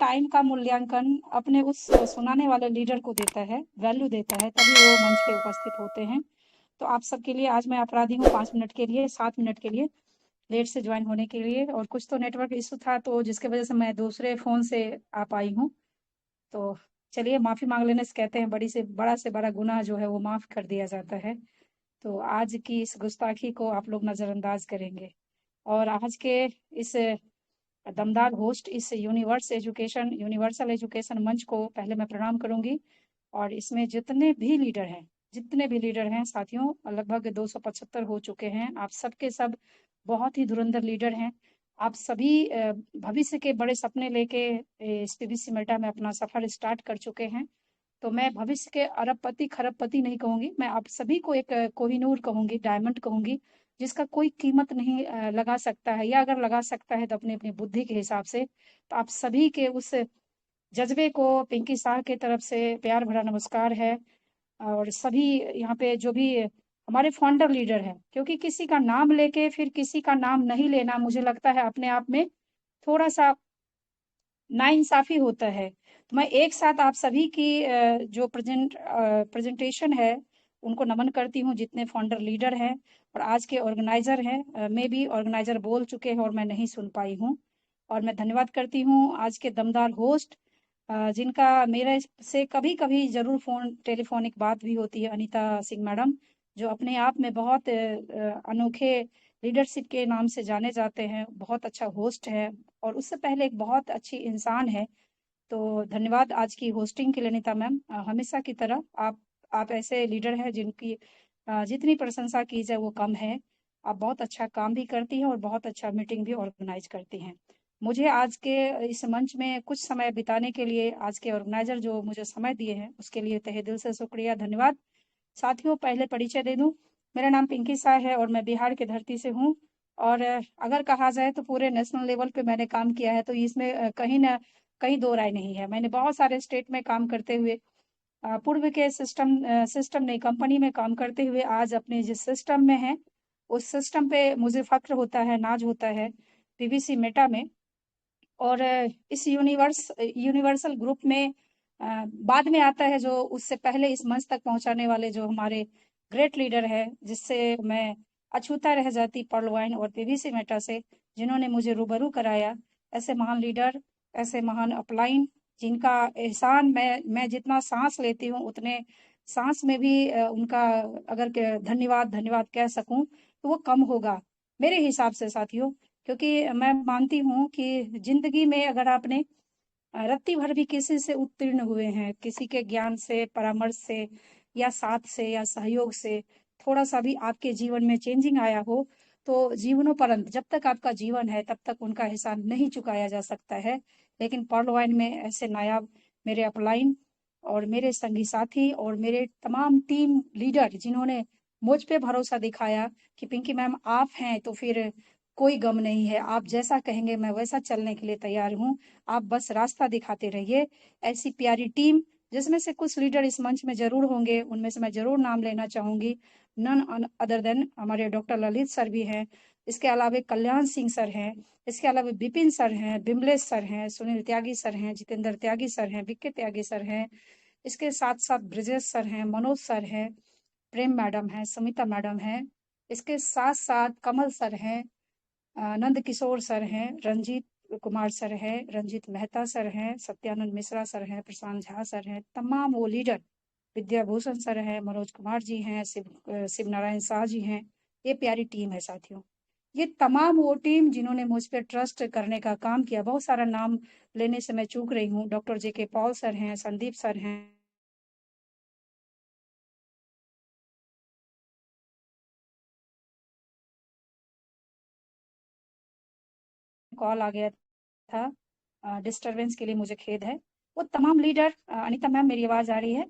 Time का मूल्यांकन अपने उस सुनाने वाले लीडर को देता है, वैल्यू देता है, तभी वो मंच पे उपस्थित होते हैं। तो आप सबके लिए आज मैं अपराधी हूँ 5 मिनट के लिए, 7 मिनट के लिए लेट से ज्वाइन होने के लिए, और कुछ तो नेटवर्क इशू था तो जिसकी वजह से मैं दूसरे फ़ोन से आ पाई हूँ। तो चलिए, माफ़ी माँग लेने से कहते हैं बड़ा से बड़ा गुनाह जो है वो माफ़ कर दिया जाता है। तो आज की इस गुस्ताखी को आप लोग नज़रअंदाज करेंगे। और आज के इस दमदार होस्ट, इस यूनिवर्सल एजुकेशन मंच को पहले मैं प्रणाम करूंगी। और इसमें जितने भी लीडर हैं साथियों, लगभग 275 हो चुके हैं। आप सबके सब बहुत ही धुरंधर लीडर हैं। आप सभी भविष्य के बड़े सपने लेके इस पीवीसी मेटा में अपना सफर स्टार्ट कर चुके हैं। तो मैं भविष्य के अरबपति खरबपति नहीं कहूंगी, मैं आप सभी को एक कोहिनूर कहूंगी, डायमंड कहूंगी, जिसका कोई कीमत नहीं लगा सकता है, या अगर लगा सकता है तो अपनी अपनी बुद्धि के हिसाब से। तो आप सभी के उस जज्बे को पिंकी शाह की तरफ से प्यार भरा नमस्कार है। और सभी यहाँ पे जो भी हमारे फाउंडर लीडर हैं, क्योंकि किसी का नाम लेके फिर किसी का नाम नहीं लेना, मुझे लगता है अपने आप में थोड़ा सा नाइंसाफी होता है। तो मैं एक साथ आप सभी की जो प्रेजेंटेशन है उनको नमन करती हूँ, जितने फाउंडर लीडर हैं और आज के ऑर्गेनाइजर हैं। मे भी ऑर्गेनाइजर बोल चुके हैं और मैं नहीं सुन पाई हूँ। और मैं धन्यवाद करती हूँ आज के दमदार होस्ट, जिनका मेरे से कभी कभी जरूर टेलीफोनिक बात भी होती है, अनीता सिंह मैडम, जो अपने आप में बहुत अनोखे लीडरशिप के नाम से जाने जाते हैं, बहुत अच्छा होस्ट है और उससे पहले एक बहुत अच्छी इंसान है। तो धन्यवाद आज की होस्टिंग के लिए नीता मैम। हमेशा की तरह आप ऐसे लीडर हैं जिनकी जितनी प्रशंसा की जाए वो कम है। आप बहुत अच्छा काम भी करती हैं और बहुत अच्छा मीटिंग भी ऑर्गेनाइज करती हैं। मुझे आज के इस मंच में कुछ समय बिताने के लिए आज के ऑर्गेनाइजर जो मुझे समय दिए हैं उसके लिए तहे दिल से शुक्रिया, धन्यवाद। साथियों, पहले परिचय दे दूं, मेरा नाम पिंकी शाह है और मैं बिहार की धरती से हूं। और अगर कहा जाए तो पूरे नेशनल लेवल पे मैंने काम किया है, तो इसमें कहीं ना कहीं दो राय नहीं है। मैंने बहुत सारे स्टेट में काम करते हुए पूर्व के सिस्टम नहीं, कंपनी में काम करते हुए आज अपने जिस सिस्टम में है उस सिस्टम पे मुझे फक्र होता है, नाज होता है, पीवीसी मेटा में। और इस यूनिवर्सल ग्रुप में बाद में आता है, जो उससे पहले इस मंच तक पहुंचाने वाले जो हमारे ग्रेट लीडर है, जिससे मैं अछूता रह जाती पर्ल वाइन और पीवीसी मेटा से, जिन्होंने मुझे रूबरू कराया। ऐसे महान लीडर, ऐसे महान अपलाइन, जिनका एहसान मैं जितना सांस लेती हूँ उतने सांस में भी उनका अगर धन्यवाद धन्यवाद कह सकूं तो वो कम होगा मेरे हिसाब से साथियों। क्योंकि मैं मानती हूँ कि जिंदगी में अगर आपने रत्ती भर भी किसी से उत्तीर्ण हुए हैं, किसी के ज्ञान से, परामर्श से, या साथ से, या सहयोग से थोड़ा सा भी आपके जीवन में चेंजिंग आया हो, तो जीवनोपरंत जब तक आपका जीवन है तब तक उनका एहसान नहीं चुकाया जा सकता है। लेकिन पर्ल वाइन में ऐसे नायाब मेरे अपलाइन और मेरे संगी साथी और मेरे तमाम टीम लीडर, जिन्होंने मुझ पे भरोसा दिखाया कि पिंकी मैम आप हैं तो फिर कोई गम नहीं है, आप जैसा कहेंगे मैं वैसा चलने के लिए तैयार हूँ, आप बस रास्ता दिखाते रहिए। ऐसी प्यारी टीम, जिसमें से कुछ लीडर इस मंच में जरूर होंगे, उनमें से मैं जरूर नाम लेना चाहूंगी। नन अदर देन हमारे डॉक्टर ललित सर भी हैं, इसके अलावा कल्याण सिंह सर हैं, इसके अलावा विपिन सर हैं, बिमलेश सर हैं, सुनील त्यागी सर हैं, जितेंद्र त्यागी सर हैं, विक्के त्यागी सर हैं। इसके साथ साथ ब्रजेश सर हैं, मनोज सर हैं, प्रेम मैडम हैं, समिता मैडम हैं। इसके साथ साथ कमल सर हैं, नंद किशोर सर हैं, रंजीत कुमार सर हैं, रंजीत मेहता सर हैं, सत्यानंद मिश्रा सर हैं, प्रशांत झा सर हैं, तमाम वो लीडर, विद्याभूषण सर हैं, मनोज कुमार जी हैं, शिव नारायण शाह जी हैं। ये प्यारी टीम है साथियों। ये तमाम वो टीम जिन्होंने मुझ पर ट्रस्ट करने का काम किया। बहुत सारा नाम लेने से मैं चूक रही हूँ। डॉक्टर जे के पॉल सर हैं, संदीप सर हैं, कॉल आ गया था, डिस्टरबेंस के लिए मुझे खेद है। वो तमाम लीडर, अनीता मैम मेरी आवाज आ रही है?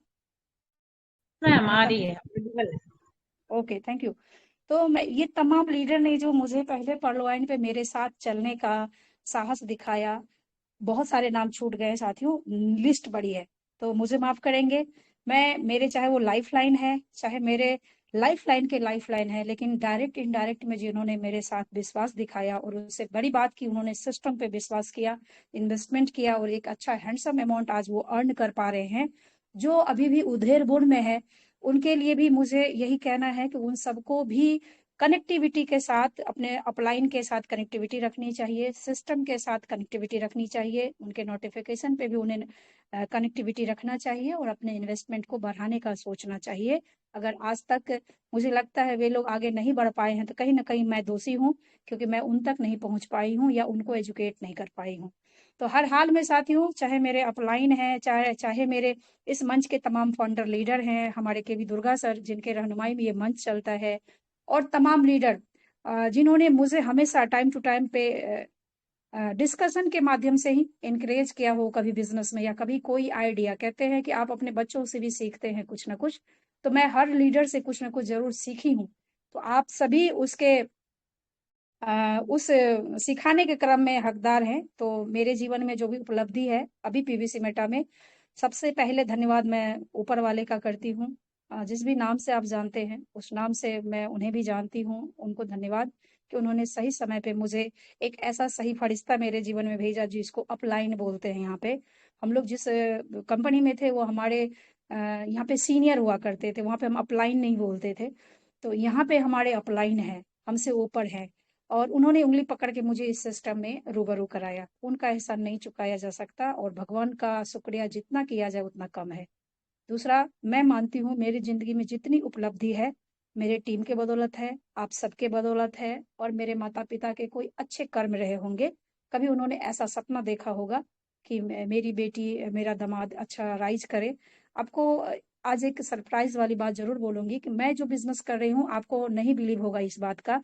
मैम आ अनीता रही मैम, है, बिल्कुल। Okay, thank you. तो मैं ये तमाम लीडर ने जो मुझे पहले पर्लवाइन पे मेरे साथ चलने का साहस दिखाया, बहुत सारे नाम छूट गए साथियों, लिस्ट बड़ी है तो मुझे माफ करेंगे। मैं मेरे चाहे वो लाइफ लाइन है, चाहे मेरे लाइफलाइन के लाइफलाइन है, लेकिन डायरेक्ट इनडायरेक्ट में जिन्होंने मेरे साथ विश्वास दिखाया और उससे बड़ी बात की उन्होंने सिस्टम पे विश्वास किया, इन्वेस्टमेंट किया और एक अच्छा हैंडसम अमाउंट आज वो अर्न कर पा रहे हैं, जो अभी भी उधेड़-बुन में है, उनके लिए भी मुझे यही कहना है कि उन सबको भी कनेक्टिविटी के साथ, अपने अपलाइन के साथ कनेक्टिविटी रखनी चाहिए, सिस्टम के साथ कनेक्टिविटी रखनी चाहिए, उनके नोटिफिकेशन पे भी उन्हें कनेक्टिविटी रखना चाहिए और अपने इन्वेस्टमेंट को बढ़ाने का सोचना चाहिए। अगर आज तक मुझे लगता है वे लोग आगे नहीं बढ़ पाए हैं तो कहीं ना कहीं मैं दोषी हूँ, क्योंकि मैं उन तक नहीं पहुंच पाई हूँ या उनको एजुकेट नहीं कर पाई हूँ। तो हर हाल में साथियों, चाहे मेरे अपलाइन है, चाहे चाहे मेरे इस मंच के तमाम फाउंडर लीडर हैं, हमारे के वी दुर्गा सर जिनके रहनुमाई में ये मंच चलता है, और तमाम लीडर जिन्होंने मुझे हमेशा टाइम टू टाइम पे डिस्कशन के माध्यम से ही इनकरेज किया हो, कभी बिजनेस में या कभी कोई आइडिया, कहते हैं कि आप अपने बच्चों से भी सीखते हैं कुछ ना कुछ, तो मैं हर लीडर से कुछ ना कुछ जरूर सीखी हूँ। तो आप सभी उसके उस सिखाने के क्रम में हकदार हैं। तो मेरे जीवन में जो भी उपलब्धि है अभी पीवीसी मेटा में, सबसे पहले धन्यवाद मैं ऊपर वाले का करती हूँ। जिस भी नाम से आप जानते हैं उस नाम से मैं उन्हें भी जानती हूँ, उनको धन्यवाद कि उन्होंने सही समय पे मुझे एक ऐसा सही फरिश्ता मेरे जीवन में भेजा जिसको अपलाइन बोलते हैं। यहाँ पे हम लोग जिस कंपनी में थे वो हमारे यहाँ पे सीनियर हुआ करते थे, वहाँ पे हम अपलाइन नहीं बोलते थे। तो यहाँ पे हमारे अपलाइन है, हमसे ऊपर है, और उन्होंने उंगली पकड़ के मुझे इस सिस्टम में रूबरू कराया। उनका एहसान नहीं चुकाया जा सकता और भगवान का शुक्रिया जितना किया जाए उतना कम है। दूसरा, मैं मानती हूँ मेरी जिंदगी में जितनी उपलब्धि है मेरे टीम के बदौलत है, आप सबके बदौलत है, और मेरे माता पिता के कोई अच्छे कर्म रहे होंगे। कभी उन्होंने ऐसा सपना देखा होगा कि मेरी बेटी, मेरा दामाद अच्छा राइज करे। आपको आज एक सरप्राइज वाली बात जरूर बोलूंगी कि मैं जो बिजनेस कर रही हूँ, आपको नहीं बिलीव होगा इस बात का,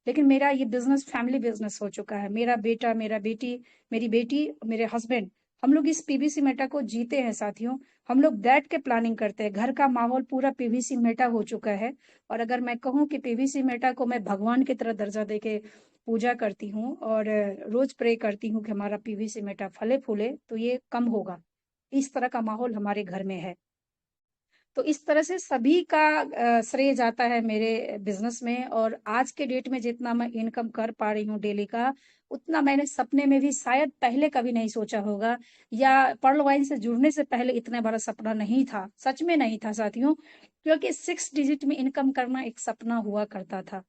लेकिन मेरा ये बिजनेस फैमिली बिजनेस हो चुका है। मेरा बेटा, मेरा बेटी, मेरी बेटी, मेरे हस्बैंड, हम लोग इस पीवीसी मेटा को जीते हैं साथियों। हम लोग बैठ के प्लानिंग करते हैं, घर का माहौल पूरा पीवीसी मेटा हो चुका है। और अगर मैं कहूँ कि पीवीसी मेटा को मैं भगवान की तरह दर्जा दे के पूजा करती हूँ और रोज प्रे करती हूँ कि हमारा पीवीसी मेटा फले फूले, तो ये कम होगा। इस तरह का माहौल हमारे घर में है। तो इस तरह से सभी का श्रेय जाता है मेरे बिजनेस में। और आज के डेट में जितना मैं इनकम कर पा रही हूँ डेली का, उतना मैंने सपने में भी शायद पहले कभी नहीं सोचा होगा, या पर्ल वाइन से जुड़ने से पहले इतना बड़ा सपना नहीं था, सच में नहीं था साथियों। क्योंकि 6 डिजिट में इनकम करना एक सपना हुआ करता था।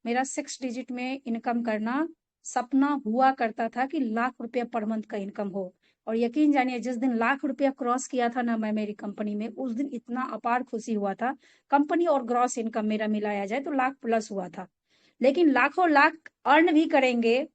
मेरा 6 डिजिट में इनकम करना सपना हुआ करता था कि लाख रुपया पर मंथ का इनकम हो। और यकीन जानिए, जिस दिन लाख रुपया क्रॉस किया था ना मैं मेरी कंपनी में, उस दिन इतना अपार खुशी हुआ था। कंपनी और ग्रॉस इनकम मेरा मिलाया जाए तो लाख प्लस हुआ था। लेकिन लाखों लाख अर्न भी करेंगे,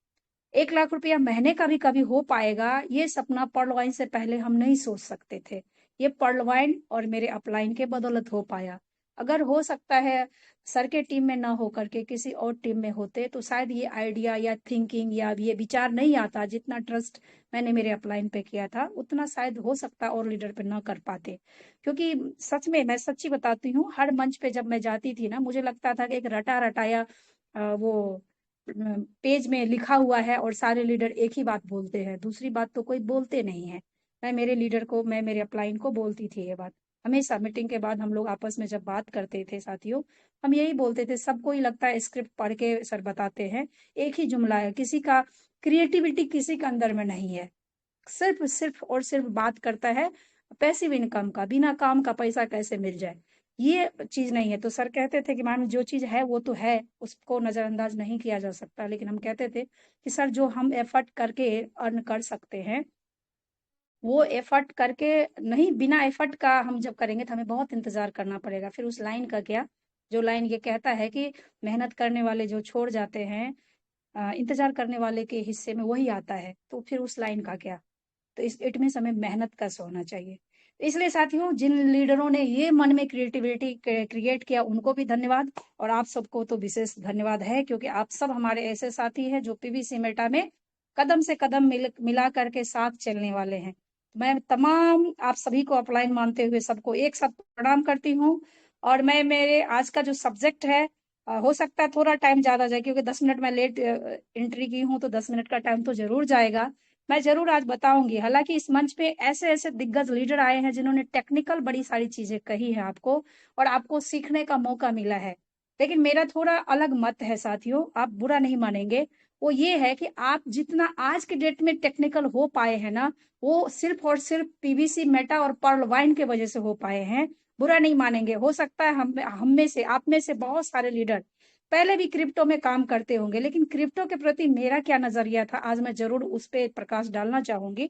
1 लाख रुपया महीने का भी कभी हो पाएगा, ये सपना पर्ल वाइन से पहले हम नहीं सोच सकते थे। ये पर्ल वाइन और मेरे अपलाइन के बदौलत हो पाया। अगर हो सकता है सर के टीम में ना हो करके किसी और टीम में होते तो शायद ये आइडिया या थिंकिंग या ये विचार नहीं आता। जितना ट्रस्ट मैंने मेरे अपलाइन पे किया था उतना शायद हो सकता और लीडर पे ना कर पाते। क्योंकि सच में मैं सच्ची बताती हूँ, हर मंच पे जब मैं जाती थी ना, मुझे लगता था कि एक रटा रटाया वो पेज में लिखा हुआ है और सारे लीडर एक ही बात बोलते हैं, दूसरी बात तो कोई बोलते नहीं है। मैं मेरे लीडर को, मैं मेरे अपलाइन को बोलती थी ये बात। हमेशा मीटिंग के बाद हम लोग आपस में जब बात करते थे साथियों, हम यही बोलते थे, सबको ही लगता है स्क्रिप्ट पढ़ के सर बताते हैं, एक ही जुमला है, किसी का क्रिएटिविटी किसी के अंदर में नहीं है। सिर्फ सिर्फ और सिर्फ बात करता है पैसिव इनकम का, बिना काम का पैसा कैसे मिल जाए, ये चीज नहीं है। तो सर कहते थे कि मैम जो चीज है वो तो है, उसको नजरअंदाज नहीं किया जा सकता। लेकिन हम कहते थे कि सर जो हम एफर्ट करके अर्न कर सकते हैं, वो एफर्ट करके नहीं, बिना एफर्ट का हम जब करेंगे तो हमें बहुत इंतजार करना पड़ेगा। फिर उस लाइन का क्या, जो लाइन ये कहता है कि मेहनत करने वाले जो छोड़ जाते हैं, इंतजार करने वाले के हिस्से में वही आता है, तो फिर उस लाइन का क्या। तो इट मीन्स हमें मेहनत का होना चाहिए। तो इसलिए साथियों, जिन लीडरों ने ये मन में क्रिएटिविटी क्रिएट किया उनको भी धन्यवाद, और आप सबको तो विशेष धन्यवाद है, क्योंकि आप सब हमारे ऐसे साथी हैं जो पीवीसी मेटा में कदम से कदम मिला करके साथ चलने वाले हैं। मैं तमाम आप सभी को अपलाइन मानते हुए सबको एक साथ प्रणाम करती हूँ। और मैं मेरे आज का जो सब्जेक्ट है, हो सकता है थोड़ा टाइम ज्यादा जाए, क्योंकि 10 मिनट मैं लेट एंट्री की हूँ, तो 10 मिनट का टाइम तो जरूर जाएगा। मैं जरूर आज बताऊंगी। हालांकि इस मंच पे ऐसे ऐसे दिग्गज लीडर आए हैं जिन्होंने टेक्निकल बड़ी सारी चीजें कही हैं आपको, और आपको सीखने का मौका मिला है। लेकिन मेरा थोड़ा अलग मत है साथियों, आप बुरा नहीं मानेंगे। वो ये है कि आप जितना आज के डेट में टेक्निकल हो पाए हैं ना, वो सिर्फ और सिर्फ पीवीसी मेटा और पर्ल वाइन के वजह से हो पाए हैं। बुरा नहीं मानेंगे, हो सकता है हम में से, आप में से बहुत सारे लीडर पहले भी क्रिप्टो में काम करते होंगे, लेकिन क्रिप्टो के प्रति मेरा क्या नजरिया था आज मैं जरूर उस पर प्रकाश डालना चाहूंगी।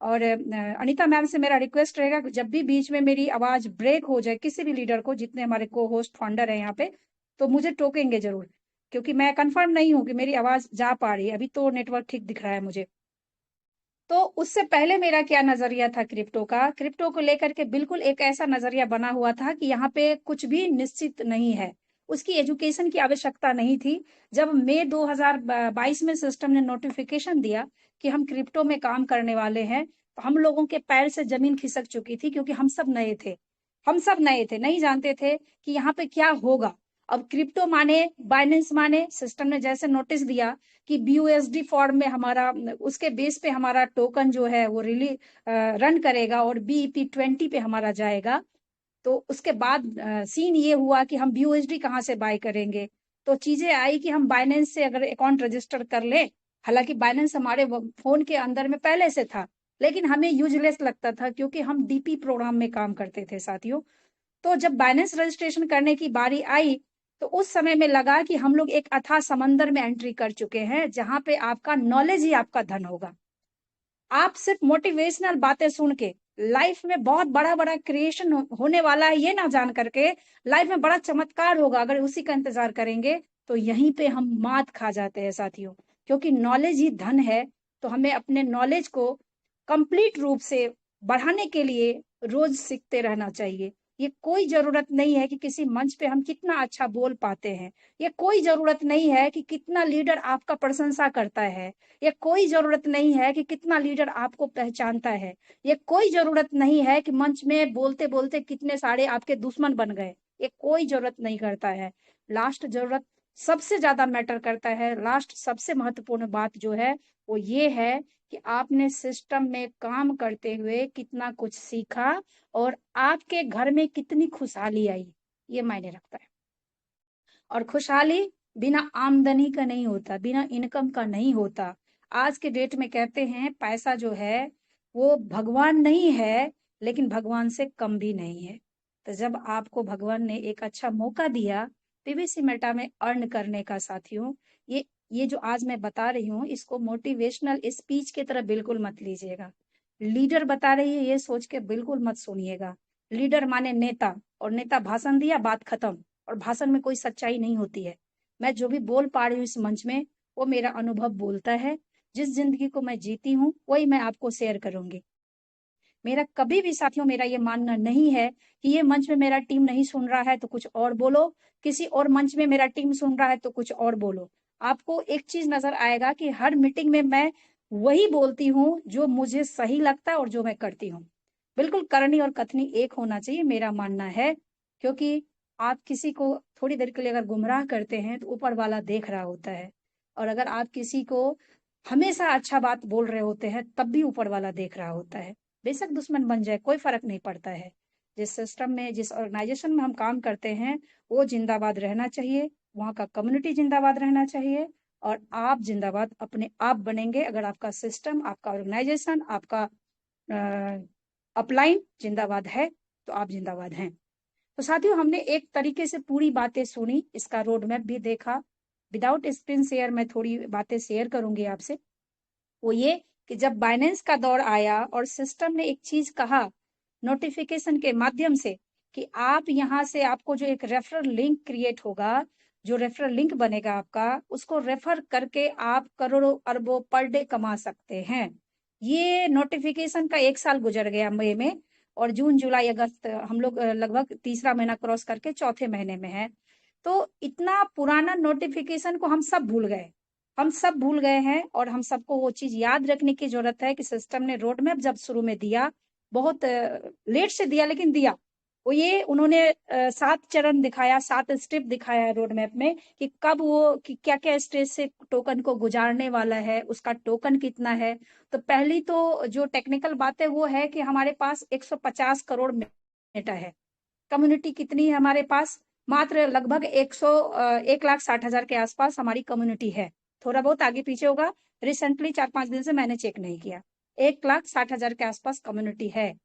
और अनीता मैम से मेरा रिक्वेस्ट रहेगा कि जब भी बीच में मेरी आवाज ब्रेक हो जाए किसी भी लीडर को, जितने हमारे को होस्ट फाउंडर है यहाँ पे, तो मुझे टोकेंगे जरूर, क्योंकि मैं कंफर्म नहीं हूँ कि मेरी आवाज जा पा रही है। अभी तो नेटवर्क ठीक दिख रहा है मुझे। तो उससे पहले मेरा क्या नजरिया था क्रिप्टो का, क्रिप्टो को लेकर के बिल्कुल एक ऐसा नजरिया बना हुआ था कि यहाँ पे कुछ भी निश्चित नहीं है, उसकी एजुकेशन की आवश्यकता नहीं थी। जब मई 2022 में सिस्टम ने नोटिफिकेशन दिया कि हम क्रिप्टो में काम करने वाले हैं, तो हम लोगों के पैर से जमीन खिसक चुकी थी, क्योंकि हम सब नए थे। हम सब नए थे, नहीं जानते थे कि यहाँ पे क्या होगा। अब क्रिप्टो माने, बाइनेंस माने, सिस्टम ने जैसे नोटिस दिया कि बीयूएसडी फॉर्म में हमारा, उसके बेस पे हमारा टोकन जो है वो रन करेगा और BEP20 पे हमारा जाएगा। तो उसके बाद सीन ये हुआ कि हम बीयूएसडी कहाँ से बाय करेंगे। तो चीजें आई कि हम बाइनेंस से अगर अकाउंट रजिस्टर कर ले, हालांकि बाइनेंस हमारे फोन के अंदर में पहले से था, लेकिन हमें यूजलेस लगता था क्योंकि हम डीपी प्रोग्राम में काम करते थे साथियों। तो जब बाइनेंस रजिस्ट्रेशन करने की बारी आई, तो उस समय में लगा कि हम लोग एक अथाह समंदर में एंट्री कर चुके हैं, जहां पे आपका नॉलेज ही आपका धन होगा। आप सिर्फ मोटिवेशनल बातें सुन के लाइफ में बहुत बड़ा बड़ा क्रिएशन होने वाला है ये ना जान करके, लाइफ में बड़ा चमत्कार होगा अगर उसी का इंतजार करेंगे, तो यहीं पे हम मात खा जाते हैं साथियों। क्योंकि नॉलेज ही धन है। तो हमें अपने नॉलेज को कंप्लीट रूप से बढ़ाने के लिए रोज सीखते रहना चाहिए। ये कोई जरूरत नहीं है कि किसी मंच पे हम कितना अच्छा बोल पाते हैं, ये कोई जरूरत नहीं है कि कितना लीडर आपका प्रशंसा करता है, ये कोई जरूरत नहीं है कि कितना लीडर आपको पहचानता है, ये कोई जरूरत नहीं है कि मंच में बोलते बोलते कितने सारे आपके दुश्मन बन गए। ये कोई जरूरत नहीं करता है। लास्ट जरूरत सबसे ज्यादा मैटर करता है। लास्ट सबसे महत्वपूर्ण बात जो है वो ये है कि आपने सिस्टम में काम करते हुए कितना कुछ सीखा और आपके घर में कितनी खुशहाली आई, ये मायने रखता है। और खुशहाली बिना आमदनी का नहीं होता, बिना इनकम का नहीं होता। आज के डेट में कहते हैं पैसा जो है वो भगवान नहीं है, लेकिन भगवान से कम भी नहीं है। तो जब आपको भगवान ने एक अच्छा मौका दिया पीवीसी मेटा में अर्न करने का साथियों, ये जो आज मैं बता रही हूँ इसको मोटिवेशनल स्पीच की तरह बिल्कुल मत लीजिएगा। लीडर बता रही है ये सोच के बिल्कुल मत सुनिएगा। लीडर माने नेता, और नेता भाषण दिया बात खत्म, और भाषण में कोई सच्चाई नहीं होती है। मैं जो भी बोल पा रही हूँ इस मंच में, वो मेरा अनुभव बोलता है। जिस जिंदगी को मैं जीती हूँ वही मैं आपको शेयर करूंगी। मेरा कभी भी साथियों, मेरा ये मानना नहीं है कि ये मंच में मेरा टीम नहीं सुन रहा है तो कुछ और बोलो, किसी और मंच में मेरा टीम सुन रहा है तो कुछ और बोलो। आपको एक चीज नजर आएगा कि हर मीटिंग में मैं वही बोलती हूँ जो मुझे सही लगता है और जो मैं करती हूँ। बिल्कुल करनी और कथनी एक होना चाहिए, मेरा मानना है। क्योंकि आप किसी को थोड़ी देर के लिए अगर गुमराह करते हैं तो ऊपर वाला देख रहा होता है, और अगर आप किसी को हमेशा अच्छा बात बोल रहे होते हैं तब भी ऊपर वाला देख रहा होता है। बेशक दुश्मन बन जाए, कोई फर्क नहीं पड़ता है। जिस सिस्टम में, जिस ऑर्गेनाइजेशन में हम काम करते हैं वो जिंदाबाद रहना चाहिए, वहाँ का कम्युनिटी जिंदाबाद रहना चाहिए, और आप जिंदाबाद अपने आप बनेंगे अगर आपका सिस्टम, आपका ऑर्गेनाइजेशन, आपका अपलाइन जिंदाबाद है, तो आप जिंदाबाद हैं। तो साथियों, हमने एक तरीके से पूरी बातें सुनी, इसका रोड मैप भी देखा। विदाउट स्क्रीन शेयर मैं थोड़ी बातें शेयर करूंगी आपसे। वो ये कि जब बाइनेंस का दौर आया और सिस्टम ने एक चीज कहा नोटिफिकेशन के माध्यम से कि आप यहाँ से, आपको जो एक रेफरल लिंक क्रिएट होगा, जो रेफरल लिंक बनेगा आपका, उसको रेफर करके आप करोड़ों अरबों पर डे कमा सकते हैं। ये नोटिफिकेशन का 1 साल गुजर गया मई में, और जून जुलाई अगस्त हम लोग लगभग तीसरा महीना क्रॉस करके चौथे महीने में है। तो इतना पुराना नोटिफिकेशन को हम सब भूल गए, हम सब भूल गए हैं। और हम सबको वो चीज याद रखने की जरूरत है कि सिस्टम ने रोड मैप जब शुरू में दिया, बहुत लेट से दिया लेकिन दिया, वो ये उन्होंने 7 चरण दिखाया, 7 स्टेप दिखाया है रोड मैप में कि कब वो कि क्या क्या स्टेज से टोकन को गुजारने वाला है, उसका टोकन कितना है। तो पहली तो जो टेक्निकल बात है वो है कि हमारे पास 150 करोड़ मेटा है। कम्युनिटी कितनी है हमारे पास? मात्र लगभग 1,60,000 के आसपास हमारी कम्युनिटी है। थोड़ा बहुत आगे पीछे होगा, रिसेंटली 4-5 दिन से मैंने चेक नहीं किया। 1,60,000 के आसपास कम्युनिटी है।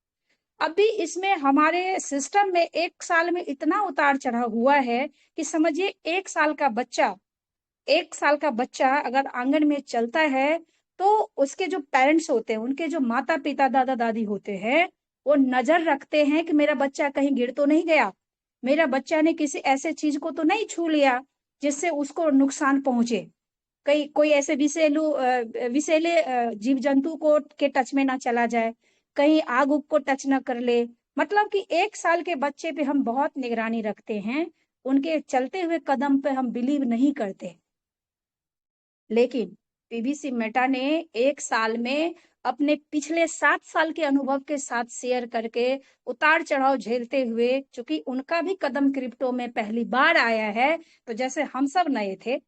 अभी इसमें हमारे सिस्टम में 1 साल में इतना उतार चढ़ाव हुआ है कि समझिए 1 साल का बच्चा अगर आंगन में चलता है तो उसके जो पेरेंट्स होते हैं, उनके जो माता पिता दादा दादी होते हैं, वो नजर रखते हैं कि मेरा बच्चा कहीं गिर तो नहीं गया, मेरा बच्चा ने किसी ऐसे चीज को तो नहीं छू लिया जिससे उसको नुकसान पहुंचे, कई कोई ऐसे विषैले जीव जंतु को के टच में ना चला जाए, कहीं आग उग को टच ना कर ले। मतलब कि 1 साल के बच्चे पे हम बहुत निगरानी रखते हैं, उनके चलते हुए कदम पे हम बिलीव नहीं करते। लेकिन पीबीसी मेटा ने 1 साल में अपने पिछले 7 साल के अनुभव के साथ शेयर करके उतार चढ़ाव झेलते हुए, चूंकि उनका भी कदम क्रिप्टो में पहली बार आया है, तो जैसे हम सब नए थे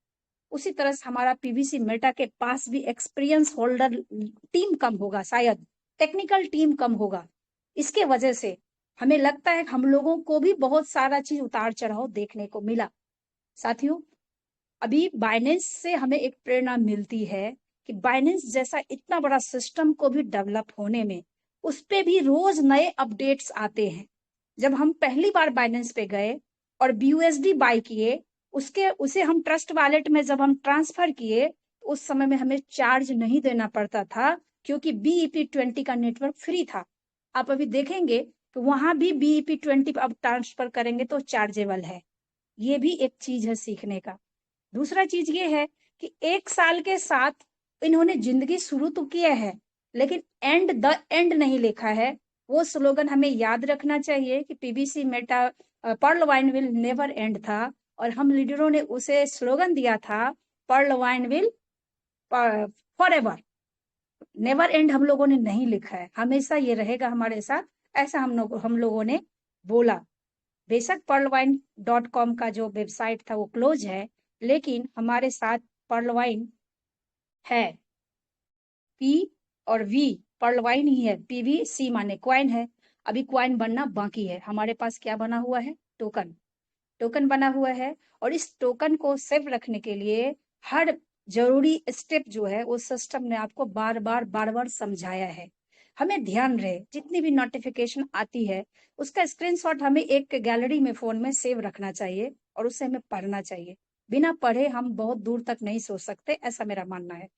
उसी तरह से हमारा पीवीसी मेटा के पास भी एक्सपीरियंस होल्डर टीम कम होगा, शायद टेक्निकल टीम कम होगा। इसके वजह से हमें लगता है कि हम लोगों को भी बहुत सारा चीज उतार चढ़ाव देखने को मिला। साथियों, अभी बाइनेंस से हमें एक प्रेरणा मिलती है कि बाइनेंस जैसा इतना बड़ा सिस्टम को भी डेवलप होने में उस पे भी रोज नए अपडेट्स आते हैं। जब हम पहली बार बाइनेंस पे गए और BUSD बाय किए, उसके उसे हम ट्रस्ट वॉलेट में जब हम ट्रांसफर किए, तो उस समय में हमें चार्ज नहीं देना पड़ता था क्योंकि BEP20 का नेटवर्क फ्री था। आप अभी देखेंगे कि वहां भी BEP20 अब ट्रांसफर करेंगे तो चार्जेबल है। ये भी एक चीज है सीखने का। दूसरा चीज ये है कि 1 साल के साथ इन्होंने जिंदगी शुरू तो किया है, लेकिन एंड द एंड नहीं लिखा है। वो स्लोगन हमें याद रखना चाहिए कि PBC meta Pearlvine will never end था, और हम लीडरों ने उसे स्लोगन दिया था Pearlvine will forever, never end हम लोगों ने नहीं लिखा है, हमेशा ये रहेगा हमारे साथ, ऐसा हम लोगों ने बोला। बेशक pearlwine.com का जो वेबसाइट था वो क्लोज है, लेकिन हमारे साथ पर्लवाइन है। पी और वी पर्लवाइन ही है, PVC माने क्वाइन है। अभी क्वाइन बनना बाकी है। हमारे पास क्या बना हुआ है? टोकन। टोकन बना हुआ है, और इस टोकन को सेफ रखने के लिए हर जरूरी स्टेप जो है वो सिस्टम ने आपको बार बार समझाया है। हमें ध्यान रहे जितनी भी नोटिफिकेशन आती है उसका स्क्रीनशॉट हमें एक गैलरी में फोन में सेव रखना चाहिए और उसे हमें पढ़ना चाहिए। बिना पढ़े हम बहुत दूर तक नहीं सोच सकते, ऐसा मेरा मानना है।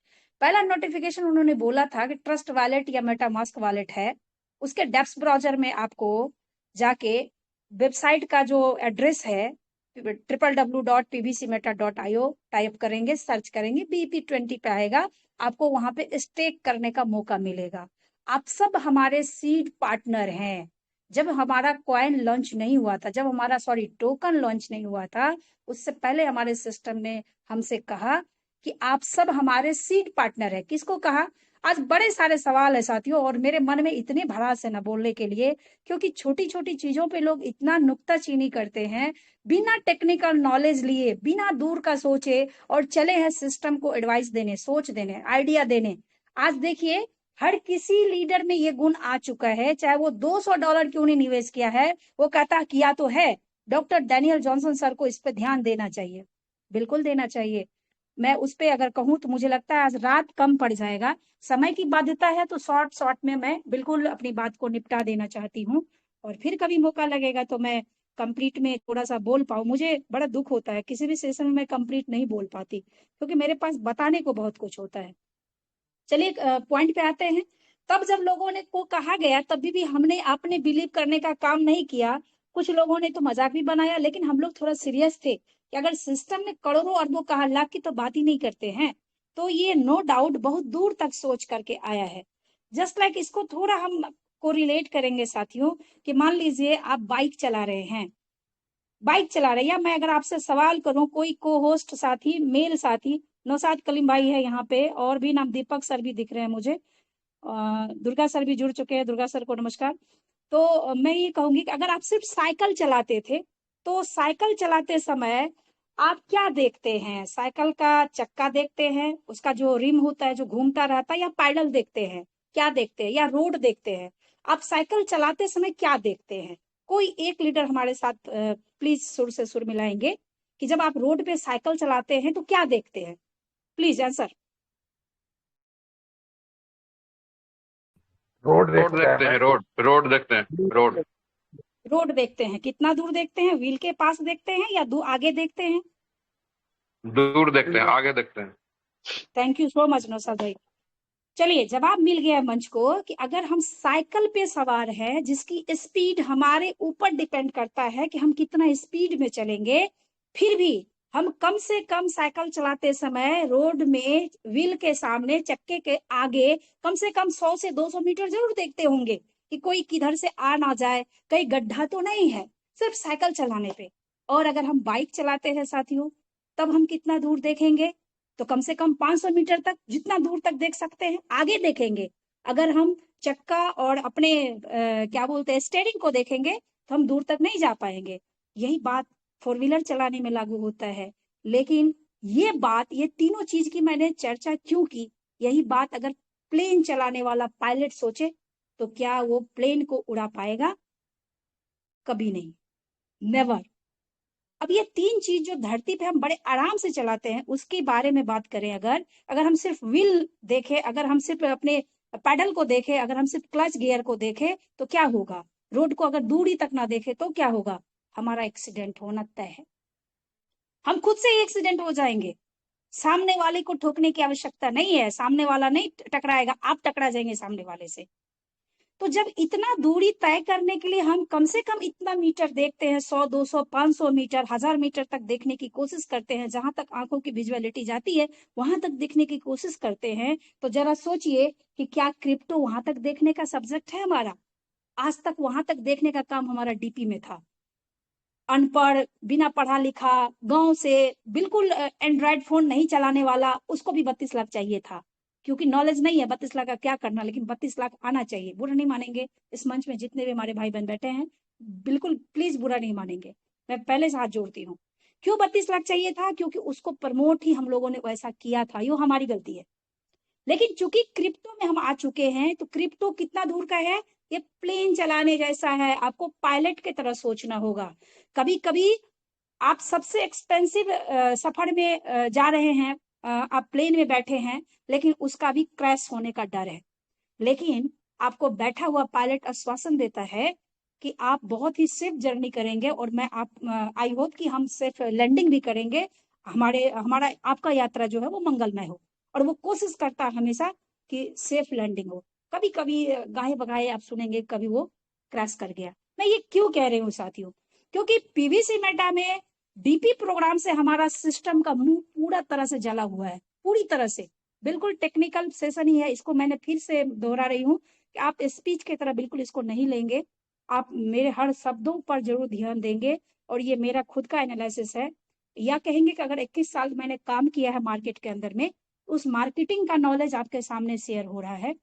पहला नोटिफिकेशन उन्होंने बोला था कि ट्रस्ट वॉलेट या मेटामास्क वॉलेट है, उसके डेप्स ब्राउजर में आपको जाके वेबसाइट का जो एड्रेस है www.pbcmeta.io टाइप करेंगे, सर्च करेंगे, BEP20 पे आएगा, आपको वहां पे स्टेक करने का मौका मिलेगा। आप सब हमारे सीड पार्टनर हैं। जब हमारा कॉइन लॉन्च नहीं हुआ था, जब हमारा टोकन लॉन्च नहीं हुआ था, उससे पहले हमारे सिस्टम ने हमसे कहा कि आप सब हमारे सीड पार्टनर है। किसको कहा? आज बड़े सारे सवाल है साथियों, और मेरे मन में इतने भड़ास है ना बोलने के लिए, क्योंकि छोटी छोटी चीजों पे लोग इतना नुक्ताचीनी करते हैं, बिना टेक्निकल नॉलेज लिए, बिना दूर का सोचे, और चले हैं सिस्टम को एडवाइस देने, सोच देने, आइडिया देने। आज देखिए हर किसी लीडर में ये गुण आ चुका है, चाहे वो $200 क्यों नहीं निवेश किया है, वो कहता किया तो है। डॉक्टर डैनियल जॉनसन सर को इस पे ध्यान देना चाहिए, बिल्कुल देना चाहिए। मैं उस पे अगर कहूँ तो मुझे लगता है आज रात कम पड़ जाएगा। समय की बाध्यता है तो शॉर्ट शॉर्ट में मैं बिल्कुल अपनी बात को निपटा देना चाहती हूँ, और फिर कभी मौका लगेगा तो मैं कंप्लीट में थोड़ा सा बोल पाऊँ। मुझे बड़ा दुख होता है किसी भी सेशन में मैं कंप्लीट नहीं बोल पाती, क्योंकि मेरे पास बताने को बहुत कुछ होता है। चलिए पॉइंट पे आते हैं। तब जब लोगों ने को कहा गया तभी भी हमने आपने बिलीव करने का काम नहीं किया। कुछ लोगों ने तो मजाक भी बनाया, लेकिन हम लोग थोड़ा सीरियस थे कि अगर सिस्टम ने करोड़ों अरबों कहा, लाख की तो बात ही नहीं करते हैं, तो ये नो डाउट बहुत दूर तक सोच करके आया है। जस्ट लाइक इसको थोड़ा हम को रिलेट करेंगे साथियों, कि मान लीजिए आप बाइक चला रहे हैं, बाइक चला रहे हैं, या मैं अगर आपसे सवाल करूं, कोई को होस्ट साथी, मेल साथी, नौशाद कलीम भाई है यहाँ पे, और भी नाम दीपक सर भी दिख रहे हैं मुझे, दुर्गा सर भी जुड़ चुके हैं, दुर्गा सर को नमस्कार। तो मैं ये कहूंगी कि अगर आप सिर्फ साइकिल चलाते थे तो साइकिल चलाते समय आप क्या देखते हैं? साइकिल का चक्का देखते हैं, उसका जो रिम होता है जो घूमता रहता है, या पैडल देखते हैं? क्या देखते हैं? या रोड देखते हैं? आप साइकिल चलाते समय क्या देखते हैं? कोई एक लीडर हमारे साथ प्लीज सुर से सुर मिलाएंगे कि जब आप रोड पे साइकिल चलाते हैं तो क्या देखते हैं? Please answer. रोड रोड देखता देखते है। हैं, रोड देखते हैं, रोड। रोड देखते हैं, कितना दूर देखते हैं? व्हील के पास देखते हैं या आगे देखते हैं? दूर देखते हैं, आगे देखते हैं। Thank you so much Naushad भाई। चलिए, जवाब मिल गया मंच को कि अगर हम साइकिल पे सवार हैं जिसकी स्पीड हमारे ऊपर डिपेंड करता है कि हम कितना स्पीड में चलेंगे, फिर भी हम कम से कम साइकिल चलाते समय रोड में व्हील के सामने चक्के के आगे कम से कम 100 से 200 मीटर जरूर देखते होंगे कि कोई किधर से आ ना जाए, कहीं गड्ढा तो नहीं है, सिर्फ साइकिल चलाने पे। और अगर हम बाइक चलाते हैं साथियों, तब हम कितना दूर देखेंगे? तो कम से कम 500 मीटर तक, जितना दूर तक देख सकते हैं आगे देखेंगे। अगर हम चक्का और अपने क्या बोलते हैं स्टेयरिंग को देखेंगे तो हम दूर तक नहीं जा पाएंगे। यही बात फोर व्हीलर चलाने में लागू होता है। लेकिन ये तीनों चीज की मैंने चर्चा क्यों की? यही बात अगर प्लेन चलाने वाला पायलट सोचे तो क्या वो प्लेन को उड़ा पाएगा? कभी नहीं, नेवर। अब ये तीन चीज जो धरती पे हम बड़े आराम से चलाते हैं उसके बारे में बात करें, अगर अगर हम सिर्फ व्हील देखें, अगर हम सिर्फ अपने पैडल को देखें, अगर हम सिर्फ क्लच गियर को देखें तो क्या होगा? रोड को अगर दूरी तक ना देखे तो क्या होगा? हमारा एक्सीडेंट होना तय है। हम खुद से ही एक्सीडेंट हो जाएंगे। सामने वाले को ठोकने की आवश्यकता नहीं है, सामने वाला नहीं टकराएगा, आप टकरा जाएंगे सामने वाले से। तो जब इतना दूरी तय करने के लिए हम कम से कम इतना मीटर देखते हैं, 100 200 500 मीटर 1000 मीटर तक देखने की कोशिश करते हैं, जहां तक आंखों की विजुअलिटी जाती है वहां तक देखने की कोशिश करते हैं, तो जरा सोचिए कि क्या क्रिप्टो वहां तक देखने का सब्जेक्ट है हमारा? आज तक वहां तक देखने का काम हमारा डीपी में था। अनपढ़, बिना पढ़ा लिखा, गांव से, बिल्कुल एंड्रॉयड फोन नहीं चलाने वाला, उसको भी 32 लाख चाहिए था। क्योंकि नॉलेज नहीं है 32 लाख का क्या करना, लेकिन 32 लाख आना चाहिए। बुरा नहीं मानेंगे इस मंच में जितने भी हमारे भाई बहन बैठे हैं, बिल्कुल प्लीज बुरा नहीं मानेंगे, मैं पहले से हाथ जोड़ती हूँ। क्यों 32 लाख चाहिए था? क्योंकि उसको प्रमोट ही हम लोगों ने वैसा किया था, यो हमारी गलती है। लेकिन चूंकि क्रिप्टो में हम आ चुके हैं तो क्रिप्टो कितना दूर का है? ये प्लेन चलाने जैसा है, आपको पायलट की तरह सोचना होगा। कभी कभी आप सबसे एक्सपेंसिव सफर में जा रहे हैं, आप प्लेन में बैठे हैं, लेकिन उसका भी क्रैश होने का डर है। लेकिन आपको बैठा हुआ पायलट आश्वासन देता है कि आप बहुत ही सेफ जर्नी करेंगे, और मैं आप आई होप कि हम सेफ लैंडिंग भी करेंगे, हमारा आपका यात्रा जो है वो मंगलमय हो। और वो कोशिश करता है हमेशा कि सेफ लैंडिंग हो। कभी कभी गाहे बगाहे आप सुनेंगे कभी वो क्रैश कर गया। मैं ये क्यों कह रही हूँ साथियों? क्योंकि पीवीसी मेटा में डीपी प्रोग्राम से हमारा सिस्टम का मुंह पूरा तरह से जला हुआ है, पूरी तरह से। बिल्कुल टेक्निकल सेशन ही है, इसको मैंने फिर से दोहरा रही हूँ कि आप स्पीच की तरह बिल्कुल इसको नहीं लेंगे, आप मेरे हर शब्दों पर जरूर ध्यान देंगे। और ये मेरा खुद का एनालिसिस है, या कहेंगे कि अगर 21 साल मैंने काम किया है मार्केट के अंदर में, उस मार्केटिंग का नॉलेज आपके सामने शेयर हो रहा है।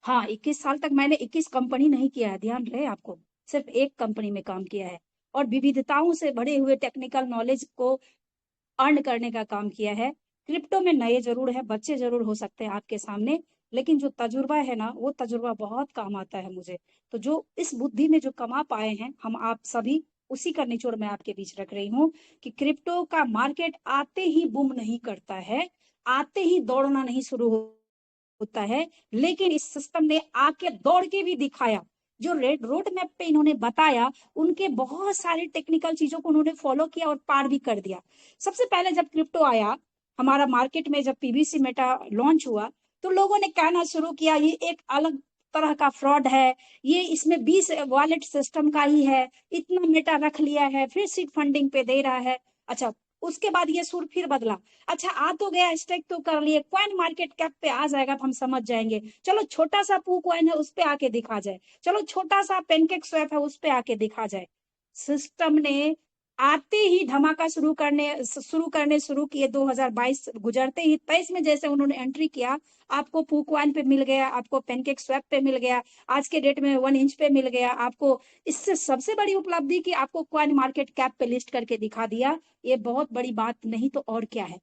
हाँ, 21 साल तक मैंने 21 कंपनी नहीं किया है, ध्यान रहे आपको, सिर्फ एक कंपनी में काम किया है, और विविधताओं से भरे हुए टेक्निकल नॉलेज को अर्न करने का काम किया है। क्रिप्टो में नए जरूर है, बच्चे जरूर हो सकते हैं आपके सामने, लेकिन जो तजुर्बा है ना, वो तजुर्बा बहुत काम आता है मुझे। तो जो इस बुद्धि में जो कमा पाए हैं हम आप सभी, उसी का निचोड़ मैं आपके बीच रख रही हूँ कि क्रिप्टो का मार्केट आते ही बूम नहीं करता है, आते ही दौड़ना नहीं शुरू होता है, लेकिन इस सिस्टम ने आके दौड़ के भी दिखाया। जो रेड रोड मैप पे इन्होंने बताया, उनके बहुत सारे टेक्निकल चीजों को उन्होंने फॉलो किया और पार भी कर दिया। सबसे पहले जब क्रिप्टो आया हमारा मार्केट में, जब पीवीसी मेटा लॉन्च हुआ, तो लोगों ने कहना शुरू किया ये एक अलग तरह का फ्रॉड है, ये इसमें 20 वॉलेट सिस्टम का ही है, इतना मेटा रख लिया है, फिर सीड फंडिंग पे दे रहा है। अच्छा, उसके बाद ये सुर फिर बदला, अच्छा आ तो गया, स्टेक तो कर लिए, कॉइन मार्केट कैप पे आ जाएगा तो हम समझ जाएंगे, चलो छोटा सा पू कॉइन है उस पे आके दिखा जाए, चलो छोटा सा पेनकेक स्वैप है उस पे आके दिखा जाए। सिस्टम ने आते ही धमाका शुरू किए 2022 गुजरते ही 23 में जैसे उन्होंने एंट्री किया, आपको पुकॉइन पे मिल गया, आपको पैनकेक स्वैप पे मिल गया, आज के डेट में 1 इंच पे मिल गया आपको। इससे सबसे बड़ी उपलब्धि कि आपको कॉइन मार्केट कैप पे लिस्ट करके दिखा दिया। ये बहुत बड़ी बात नहीं तो और क्या है।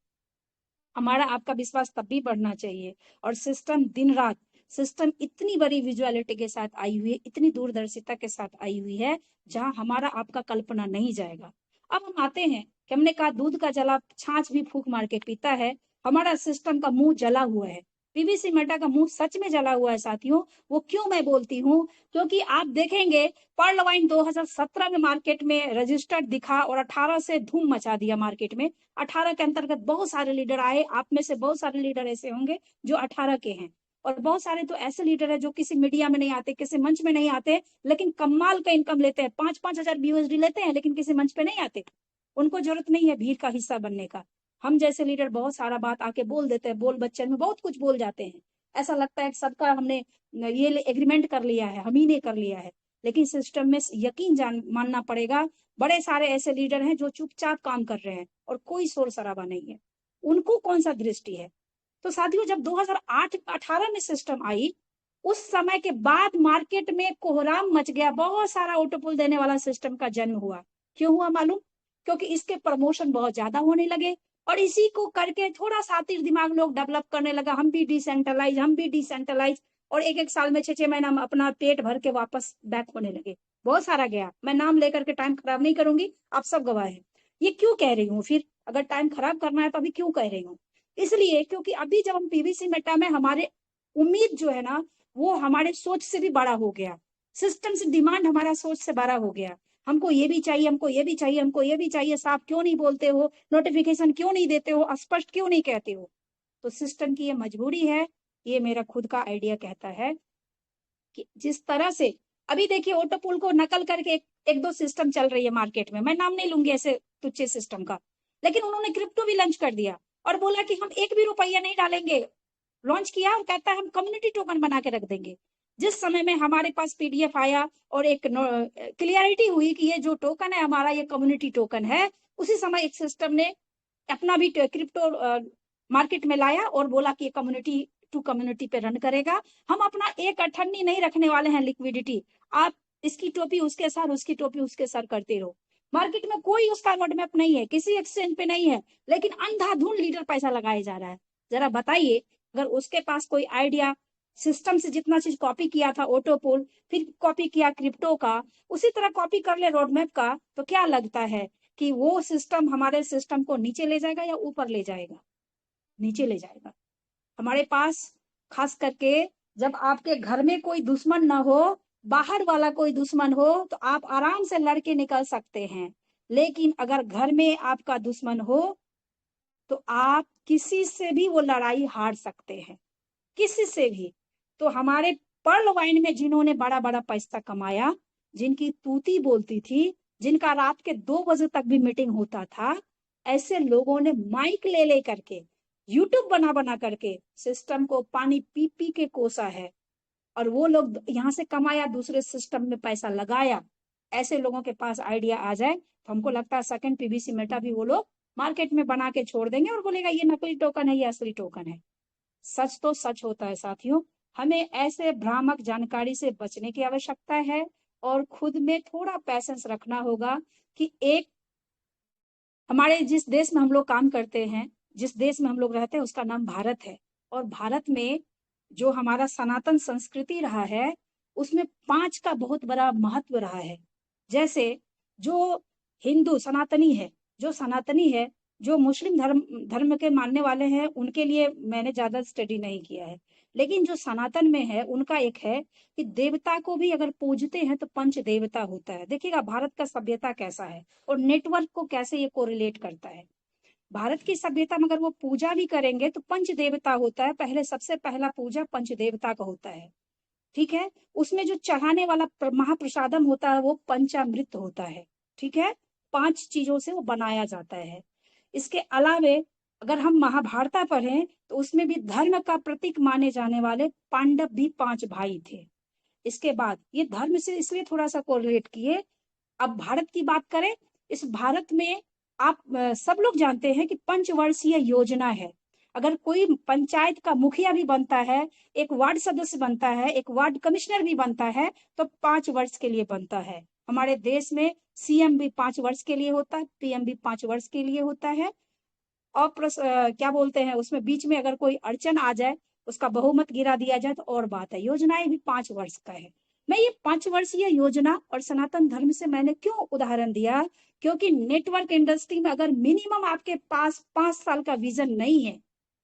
हमारा आपका विश्वास तब भी बढ़ना चाहिए। और सिस्टम दिन रात, सिस्टम इतनी बड़ी विजुअलिटी के साथ आई हुई है, इतनी दूरदर्शिता के साथ आई हुई है, जहां हमारा आपका कल्पना नहीं जाएगा। अब हम आते हैं कि हमने कहा दूध का जला छाछ भी फूंक मार के पीता है। हमारा सिस्टम का मुंह जला हुआ है, पीवीसी मेटा का मुंह सच में जला हुआ है साथियों। वो क्यों मैं बोलती हूँ, क्योंकि आप देखेंगे पर्ल वाइन 2017 में मार्केट में रजिस्टर्ड दिखा और 18 से धूम मचा दिया मार्केट में। 18 के अंतर्गत बहुत सारे लीडर आए, आप में से बहुत सारे लीडर ऐसे होंगे जो 18 के हैं, और बहुत सारे तो ऐसे लीडर है जो किसी मीडिया में नहीं आते, किसी मंच में नहीं आते, लेकिन कमाल का इनकम लेते हैं, 5-5 हजार यूएसडी लेते हैं, लेकिन किसी मंच पे नहीं आते। उनको जरूरत नहीं है भीड़ का हिस्सा बनने का। हम जैसे लीडर बहुत सारा बात आके बोल देते हैं, बोल बच्चन में बहुत कुछ बोल जाते हैं, ऐसा लगता है सबका हमने ये एग्रीमेंट कर लिया है, हम ही ने कर लिया है। लेकिन सिस्टम में यकीन मानना पड़ेगा, बड़े सारे ऐसे लीडर हैं जो चुपचाप काम कर रहे हैं और कोई शोर शराबा नहीं है। उनको कौन सा दृष्टि है। तो साथियों, जब 2008-18 में सिस्टम आई, उस समय के बाद मार्केट में कोहराम मच गया, बहुत सारा ऑटोपुल देने वाला सिस्टम का जन्म हुआ। क्यों हुआ मालूम? क्योंकि इसके प्रमोशन बहुत ज्यादा होने लगे, और इसी को करके थोड़ा सा तीर दिमाग लोग डेवलप करने लगा, हम भी डिसेंट्रलाइज, हम भी डिसेंट्रलाइज, और एक एक साल में 6-6 महीना में अपना पेट भर के वापस बैक होने लगे। बहुत सारा गया, मैं नाम लेकर के टाइम खराब नहीं करूंगी, आप सब गवाह हैं। ये क्यों कह रही हूँ फिर, अगर टाइम खराब करना है तो अभी क्यों कह रही हूँ? इसलिए क्योंकि अभी जब हम पीवीसी मेटा में, हमारे उम्मीद जो है ना, वो हमारे सोच से भी बड़ा हो गया। सिस्टम से डिमांड हमारा सोच से बड़ा हो गया। हमको ये भी चाहिए, हमको ये भी चाहिए, हमको ये भी चाहिए। साफ क्यों नहीं बोलते हो, नोटिफिकेशन क्यों नहीं देते हो, स्पष्ट क्यों नहीं कहते हो? तो सिस्टम की ये मजबूरी है। ये मेरा खुद का आइडिया कहता है कि जिस तरह से अभी देखिए ऑटोपुल को नकल करके एक दो सिस्टम चल रही है मार्केट में, मैं नाम नहीं लूंगी ऐसे तुच्छे सिस्टम का, लेकिन उन्होंने क्रिप्टो भी लॉन्च कर दिया और बोला कि हम 1 भी रुपया नहीं डालेंगे। लॉन्च किया और कहता है हम कम्युनिटी टोकन बना के रख देंगे। जिस समय में हमारे पास पीडीएफ आया और एक क्लियरिटी हुई कि ये जो टोकन है हमारा, ये कम्युनिटी टोकन है, उसी समय एक सिस्टम ने अपना भी क्रिप्टो मार्केट में लाया और बोला कि ये कम्युनिटी टू कम्युनिटी पे रन करेगा। हम अपना एक अठन्नी नहीं रखने वाले हैं लिक्विडिटी, आप इसकी टोपी उसके सर, उसकी टोपी उसके सर करते रहो। मार्केट में कोई उसका रोड मैप नहीं है, किसी एक्सचेंज पे नहीं है, लेकिन अंधाधुंध लीडर पैसा लगाया जा रहा है। जरा बताइए, अगर उसके पास कोई आइडिया, सिस्टम से जितना चीज कॉपी किया था ऑटोपोल, फिर कॉपी किया क्रिप्टो का, उसी तरह कॉपी कर ले रोडमैप का, तो क्या लगता है कि वो सिस्टम हमारे सिस्टम को नीचे ले जाएगा या ऊपर ले जाएगा? नीचे ले जाएगा। हमारे पास खास करके जब आपके घर में कोई दुश्मन ना हो, बाहर वाला कोई दुश्मन हो, तो आप आराम से लड़के निकल सकते हैं। लेकिन अगर घर में आपका दुश्मन हो तो आप किसी से भी वो लड़ाई हार सकते हैं, किसी से भी। तो हमारे पर्ल वाइन में जिन्होंने बड़ा बड़ा पैसा कमाया, जिनकी तूती बोलती थी, जिनका रात के 2 बजे तक भी मीटिंग होता था, ऐसे लोगों ने माइक ले ले करके, यूट्यूब बना बना करके सिस्टम को पानी पी पी के कोसा है। और वो लोग यहाँ से कमाया, दूसरे सिस्टम में पैसा लगाया। ऐसे लोगों के पास आइडिया आ जाए तो हमको लगता है सेकंड पीवीसी मेटा भी वो लोग मार्केट में बना के छोड़ देंगे और बोलेगा ये नकली टोकन है, ये असली टोकन है। सच तो सच होता है साथियों। हमें ऐसे भ्रामक जानकारी से बचने की आवश्यकता है और खुद में थोड़ा पैसेंस रखना होगा कि एक, हमारे जिस देश में हम लोग काम करते हैं, जिस देश में हम लोग रहते हैं, उसका नाम भारत है। और भारत में जो हमारा सनातन संस्कृति रहा है, उसमें 5 का बहुत बड़ा महत्व रहा है। जैसे जो हिंदू सनातनी है, जो सनातनी है, जो मुस्लिम धर्म के मानने वाले हैं, उनके लिए मैंने ज्यादा स्टडी नहीं किया है, लेकिन जो सनातन में है उनका एक है कि देवता को भी अगर पूजते हैं तो पंच देवता होता है। देखिएगा भारत का सभ्यता कैसा है और नेटवर्क को कैसे ये कोरिलेट करता है। भारत की सभ्यता में अगर वो पूजा भी करेंगे तो पंच देवता होता है, पहले सबसे पहला पूजा पंच देवता का होता है। ठीक है, उसमें जो चढ़ाने वाला महाप्रसादम होता है वो पंचामृत होता है। ठीक है, 5 चीजों से वो बनाया जाता है। इसके अलावे अगर हम महाभारत पढ़ें तो उसमें भी धर्म का प्रतीक माने जाने वाले पांडव भी 5 भाई थे। इसके बाद ये धर्म से इसलिए थोड़ा सा कोरिलेट किए। अब भारत की बात करें इस भारत में आप सब लोग जानते हैं कि पंचवर्षीय योजना है। अगर कोई पंचायत का मुखिया भी बनता है, एक वार्ड सदस्य बनता है, एक वार्ड कमिश्नर भी बनता है, तो 5 वर्ष के लिए बनता है। हमारे देश में सीएम भी 5 वर्ष के लिए होता है, पीएम भी 5 वर्ष के लिए होता है। और क्या बोलते हैं, उसमें बीच में अगर कोई अड़चन आ जाए, उसका बहुमत गिरा दिया जाए तो और बात है। योजनाएं भी 5 वर्ष का है। मैं ये 5 वर्षीय योजना और सनातन धर्म से मैंने क्यों उदाहरण दिया, क्योंकि नेटवर्क इंडस्ट्री में अगर मिनिमम आपके पास 5 साल का विजन नहीं है,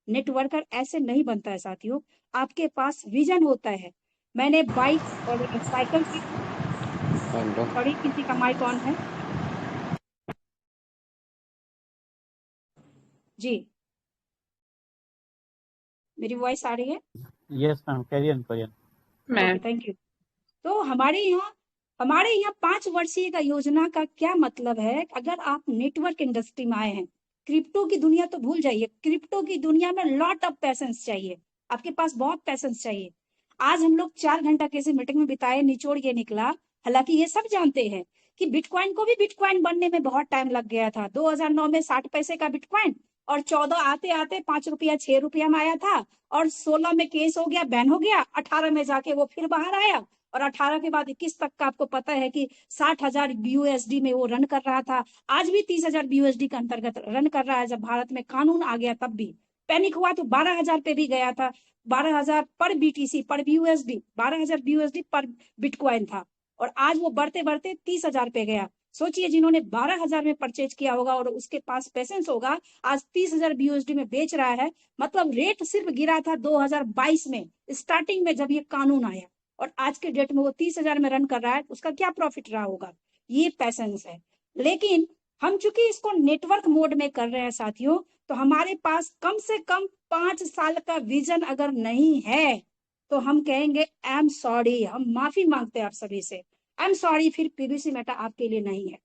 नेटवर्कर ऐसे नहीं बनता है साथियों। आपके पास विजन होता है। मैंने बाइक और साइकिल की, सॉरी किसी का माइक ऑन है जी, मेरी वॉइस आ रही है? Yes ma'am, carry on carry on okay, thank you. तो हमारे यहाँ 5 वर्षीय का योजना का क्या मतलब है? अगर आप नेटवर्क इंडस्ट्री में आए हैं, क्रिप्टो की दुनिया तो भूल जाइए, क्रिप्टो की दुनिया में लॉट ऑफ पैसेंस चाहिए, आपके पास बहुत पैसेंस चाहिए। आज हम लोग 4 घंटा किसी मीटिंग में बिताए, निचोड़ ये निकला। हालांकि ये सब जानते हैं कि बिटकॉइन को भी बिटकॉइन बनने में बहुत टाइम लग गया था। 2009 में 60 पैसे का बिटकॉइन, और 14 आते आते 5 रुपया 6 रुपया में आया था, और 16 में केस हो गया, बैन हो गया, 18 में जाके वो फिर बाहर आया, और 18 के बाद 21 तक का आपको पता है कि 60,000 BUSD में वो रन कर रहा था। आज भी 30,000 BUSD के अंतर्गत रन कर रहा है। जब भारत में कानून आ गया तब भी पैनिक हुआ तो 12,000 पे भी गया था। 12,000 पर BTC पर BUSD, 12,000 BUSD पर बिटकॉइन था, और आज वो बढ़ते बढ़ते 30,000 पे गया। सोचिए, जिन्होंने 12,000 में परचेज किया होगा और उसके पास पेशेंस होगा, आज 30,000 BUSD में बेच रहा है। मतलब रेट सिर्फ गिरा था 2022 में, स्टार्टिंग में जब ये कानून आया, और आज के डेट में वो 30,000 में रन कर रहा है। उसका क्या प्रॉफिट रहा होगा? ये पैसेंस है। लेकिन हम चूंकि इसको नेटवर्क मोड में कर रहे हैं साथियों, तो हमारे पास कम से कम 5 साल का विजन अगर नहीं है, तो हम कहेंगे आई एम सॉरी, हम माफी मांगते हैं आप सभी से, आई एम सॉरी, फिर पीवीसी मेटा आपके लिए नहीं है,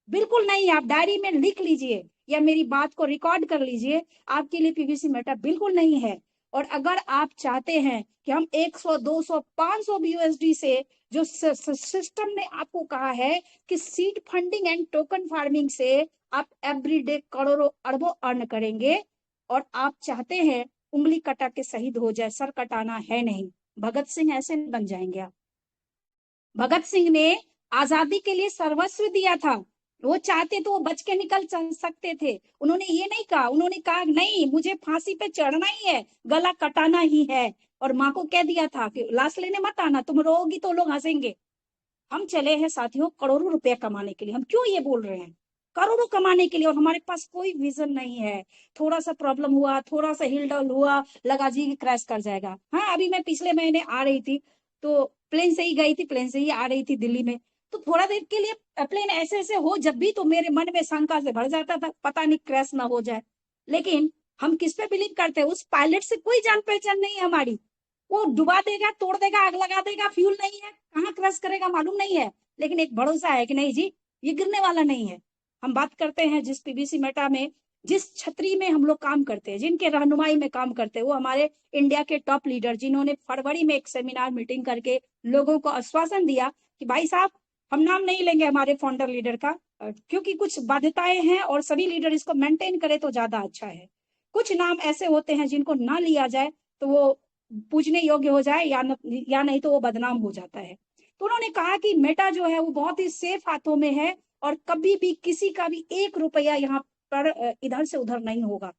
बिल्कुल नहीं। आप डायरी में लिख लीजिए या मेरी बात को रिकॉर्ड कर लीजिए, आपके लिए पीवीसी मेटा बिल्कुल नहीं है। और अगर आप चाहते हैं कि हम 100, 200, 500 BUSD से, जो सिस्टम ने आपको कहा है कि seed funding and token farming से आप एवरीडे करोड़ों अरबों अर्न करेंगे, और आप चाहते हैं उंगली कटा के शहीद हो जाए, सर कटाना है नहीं, भगत सिंह ऐसे बन जाएंगे आप। भगत सिंह ने आजादी के लिए सर्वस्व दिया था। वो चाहते तो वो बच के निकल सकते थे, उन्होंने ये नहीं कहा। उन्होंने कहा नहीं, मुझे फांसी पे चढ़ना ही है, गला कटाना ही है। और माँ को कह दिया था कि लाश लेने मत आना, तुम रोगी तो लोग हंसेंगे। हम चले हैं साथियों करोड़ों रुपया कमाने के लिए। हम क्यों ये बोल रहे हैं? करोड़ों कमाने के लिए, और हमारे पास कोई विजन नहीं है। थोड़ा सा प्रॉब्लम हुआ, थोड़ा सा हिल डल हुआ, लगा जी क्रैश कर जाएगा। हाँ, अभी मैं पिछले महीने आ रही थी, तो प्लेन से ही गई थी, प्लेन से ही आ रही थी दिल्ली में, तो थोड़ा देर के लिए प्लेन ऐसे ऐसे हो जब भी, तो मेरे मन में शंका से भर जाता था, पता नहीं क्रैश ना हो जाए। लेकिन हम किस पे बिलीव करते हैं? उस पायलट से कोई जान पहचान नहीं है हमारी। वो डुबा देगा, तोड़ देगा, आग लगा देगा, फ्यूल नहीं है, कहाँ क्रैश करेगा मालूम नहीं है। लेकिन एक भरोसा है कि नहीं जी, ये गिरने वाला नहीं है। हम बात करते हैं जिस पीवीसी मेटा में, जिस छतरी में हम लोग काम करते हैं, जिनके रहनुमाई में काम करते हैं, वो हमारे इंडिया के टॉप लीडर, जिन्होंने फरवरी में एक सेमिनार मीटिंग करके लोगों को आश्वासन दिया कि भाई साहब, हम नाम नहीं लेंगे हमारे फाउंडर लीडर का, क्योंकि कुछ बाध्यताएं हैं और सभी लीडर इसको मेंटेन करे तो ज्यादा अच्छा है। कुछ नाम ऐसे होते हैं जिनको ना लिया जाए तो वो पूजने योग्य हो जाए, या नहीं तो वो बदनाम हो जाता है। तो उन्होंने कहा कि मेटा जो है वो बहुत ही सेफ हाथों में है, और कभी भी किसी का भी 1 रुपया यहाँ पर इधर से उधर नहीं होगा।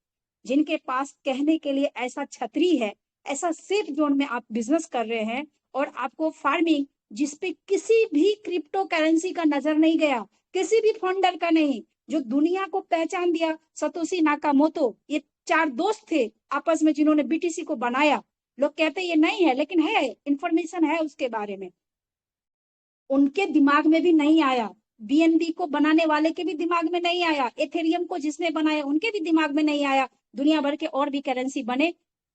जिनके पास कहने के लिए ऐसा छतरी है, ऐसा सेफ जोन में आप बिजनेस कर रहे हैं, और आपको फार्मिंग जिसपे किसी भी क्रिप्टो करेंसी का नजर नहीं गया, किसी भी फाउंडर का नहीं, जो दुनिया को पहचान दिया, सतोशी नाकामोतो, ये 4 दोस्त थे आपस में जिन्होंने BTC को बनाया। लोग कहते ये नहीं है, लेकिन है, इंफॉर्मेशन है उसके बारे में। उनके दिमाग में भी नहीं आया, BNB को बनाने वाले के भी दिमाग में नहीं आया, एथेरियम को जिसने बनाया उनके भी दिमाग में नहीं आया, दुनिया भर के और भी करेंसी बने,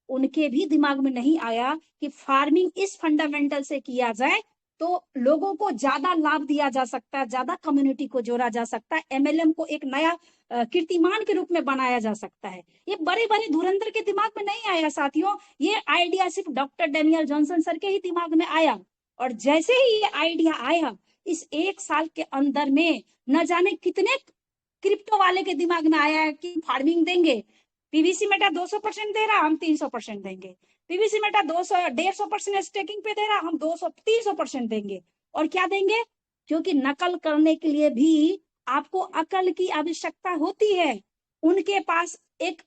उनके भी दिमाग में नहीं आया कि फार्मिंग इस फंडामेंटल से किया जाए तो लोगों को ज्यादा लाभ दिया जा सकता है, ज्यादा कम्युनिटी को जोड़ा जा सकता है, MLM को एक नया कीर्तिमान के रूप में बनाया जा सकता है। ये बड़े बड़े धुरंधर के दिमाग में नहीं आया साथियों, ये आइडिया सिर्फ डॉक्टर डैनियल जॉनसन सर के ही दिमाग में आया। और जैसे ही ये आइडिया आया, इस 1 साल के अंदर में न जाने कितने क्रिप्टो वाले के दिमाग में आया है कि फार्मिंग देंगे, पीवीसी मेटा 200% दे रहा, हम 300% देंगे। पीवीसी मेटा 150% स्टेकिंग पे दे रहा, हम 300% देंगे। और क्या देंगे? क्योंकि नकल करने के लिए भी आपको अकल की आवश्यकता होती है। उनके पास एक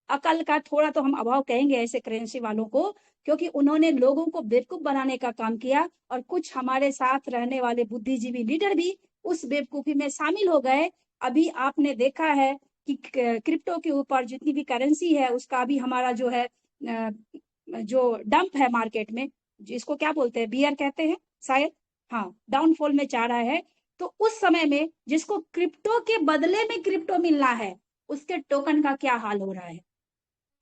अकल का थोड़ा तो हम अभाव कहेंगे ऐसे करेंसी वालों को, क्योंकि उन्होंने लोगों को बेवकूफ बनाने का काम किया और कुछ हमारे साथ रहने वाले बुद्धिजीवी लीडर भी उस बेवकूफी में शामिल हो गए। अभी आपने देखा है कि क्रिप्टो के ऊपर जितनी भी करेंसी है उसका भी हमारा जो है जो डंप है मार्केट में, जिसको क्या बोलते हैं, बियर कहते हैं शायद, हाँ, डाउनफॉल में जा रहा है। तो उस समय में जिसको क्रिप्टो के बदले में क्रिप्टो मिलना है उसके टोकन का क्या हाल हो रहा है।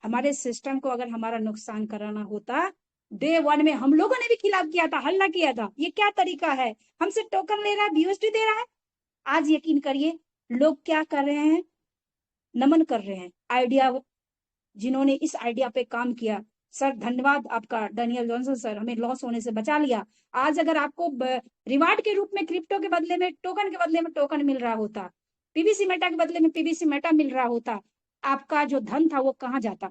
हमारे सिस्टम को अगर हमारा नुकसान कराना होता, डे 1 में हम लोगों ने भी खिलाफ किया था, हल्ला किया था, ये क्या तरीका है, हमसे टोकन ले रहा है, बीयूएसडी दे रहा है। आज यकीन करिए लोग क्या कर रहे हैं, नमन कर रहे हैं आइडिया, जिन्होंने इस आइडिया पे काम किया। सर धन्यवाद आपका डैनियल जॉनसन सर, हमें लॉस होने से बचा लिया। आज अगर आपको रिवार्ड के रूप में क्रिप्टो के बदले में टोकन के बदले में टोकन मिल रहा होता, पीवीसी मेटा के बदले में पीवीसी मेटा मिल रहा होता, आपका जो धन था वो कहाँ जाता?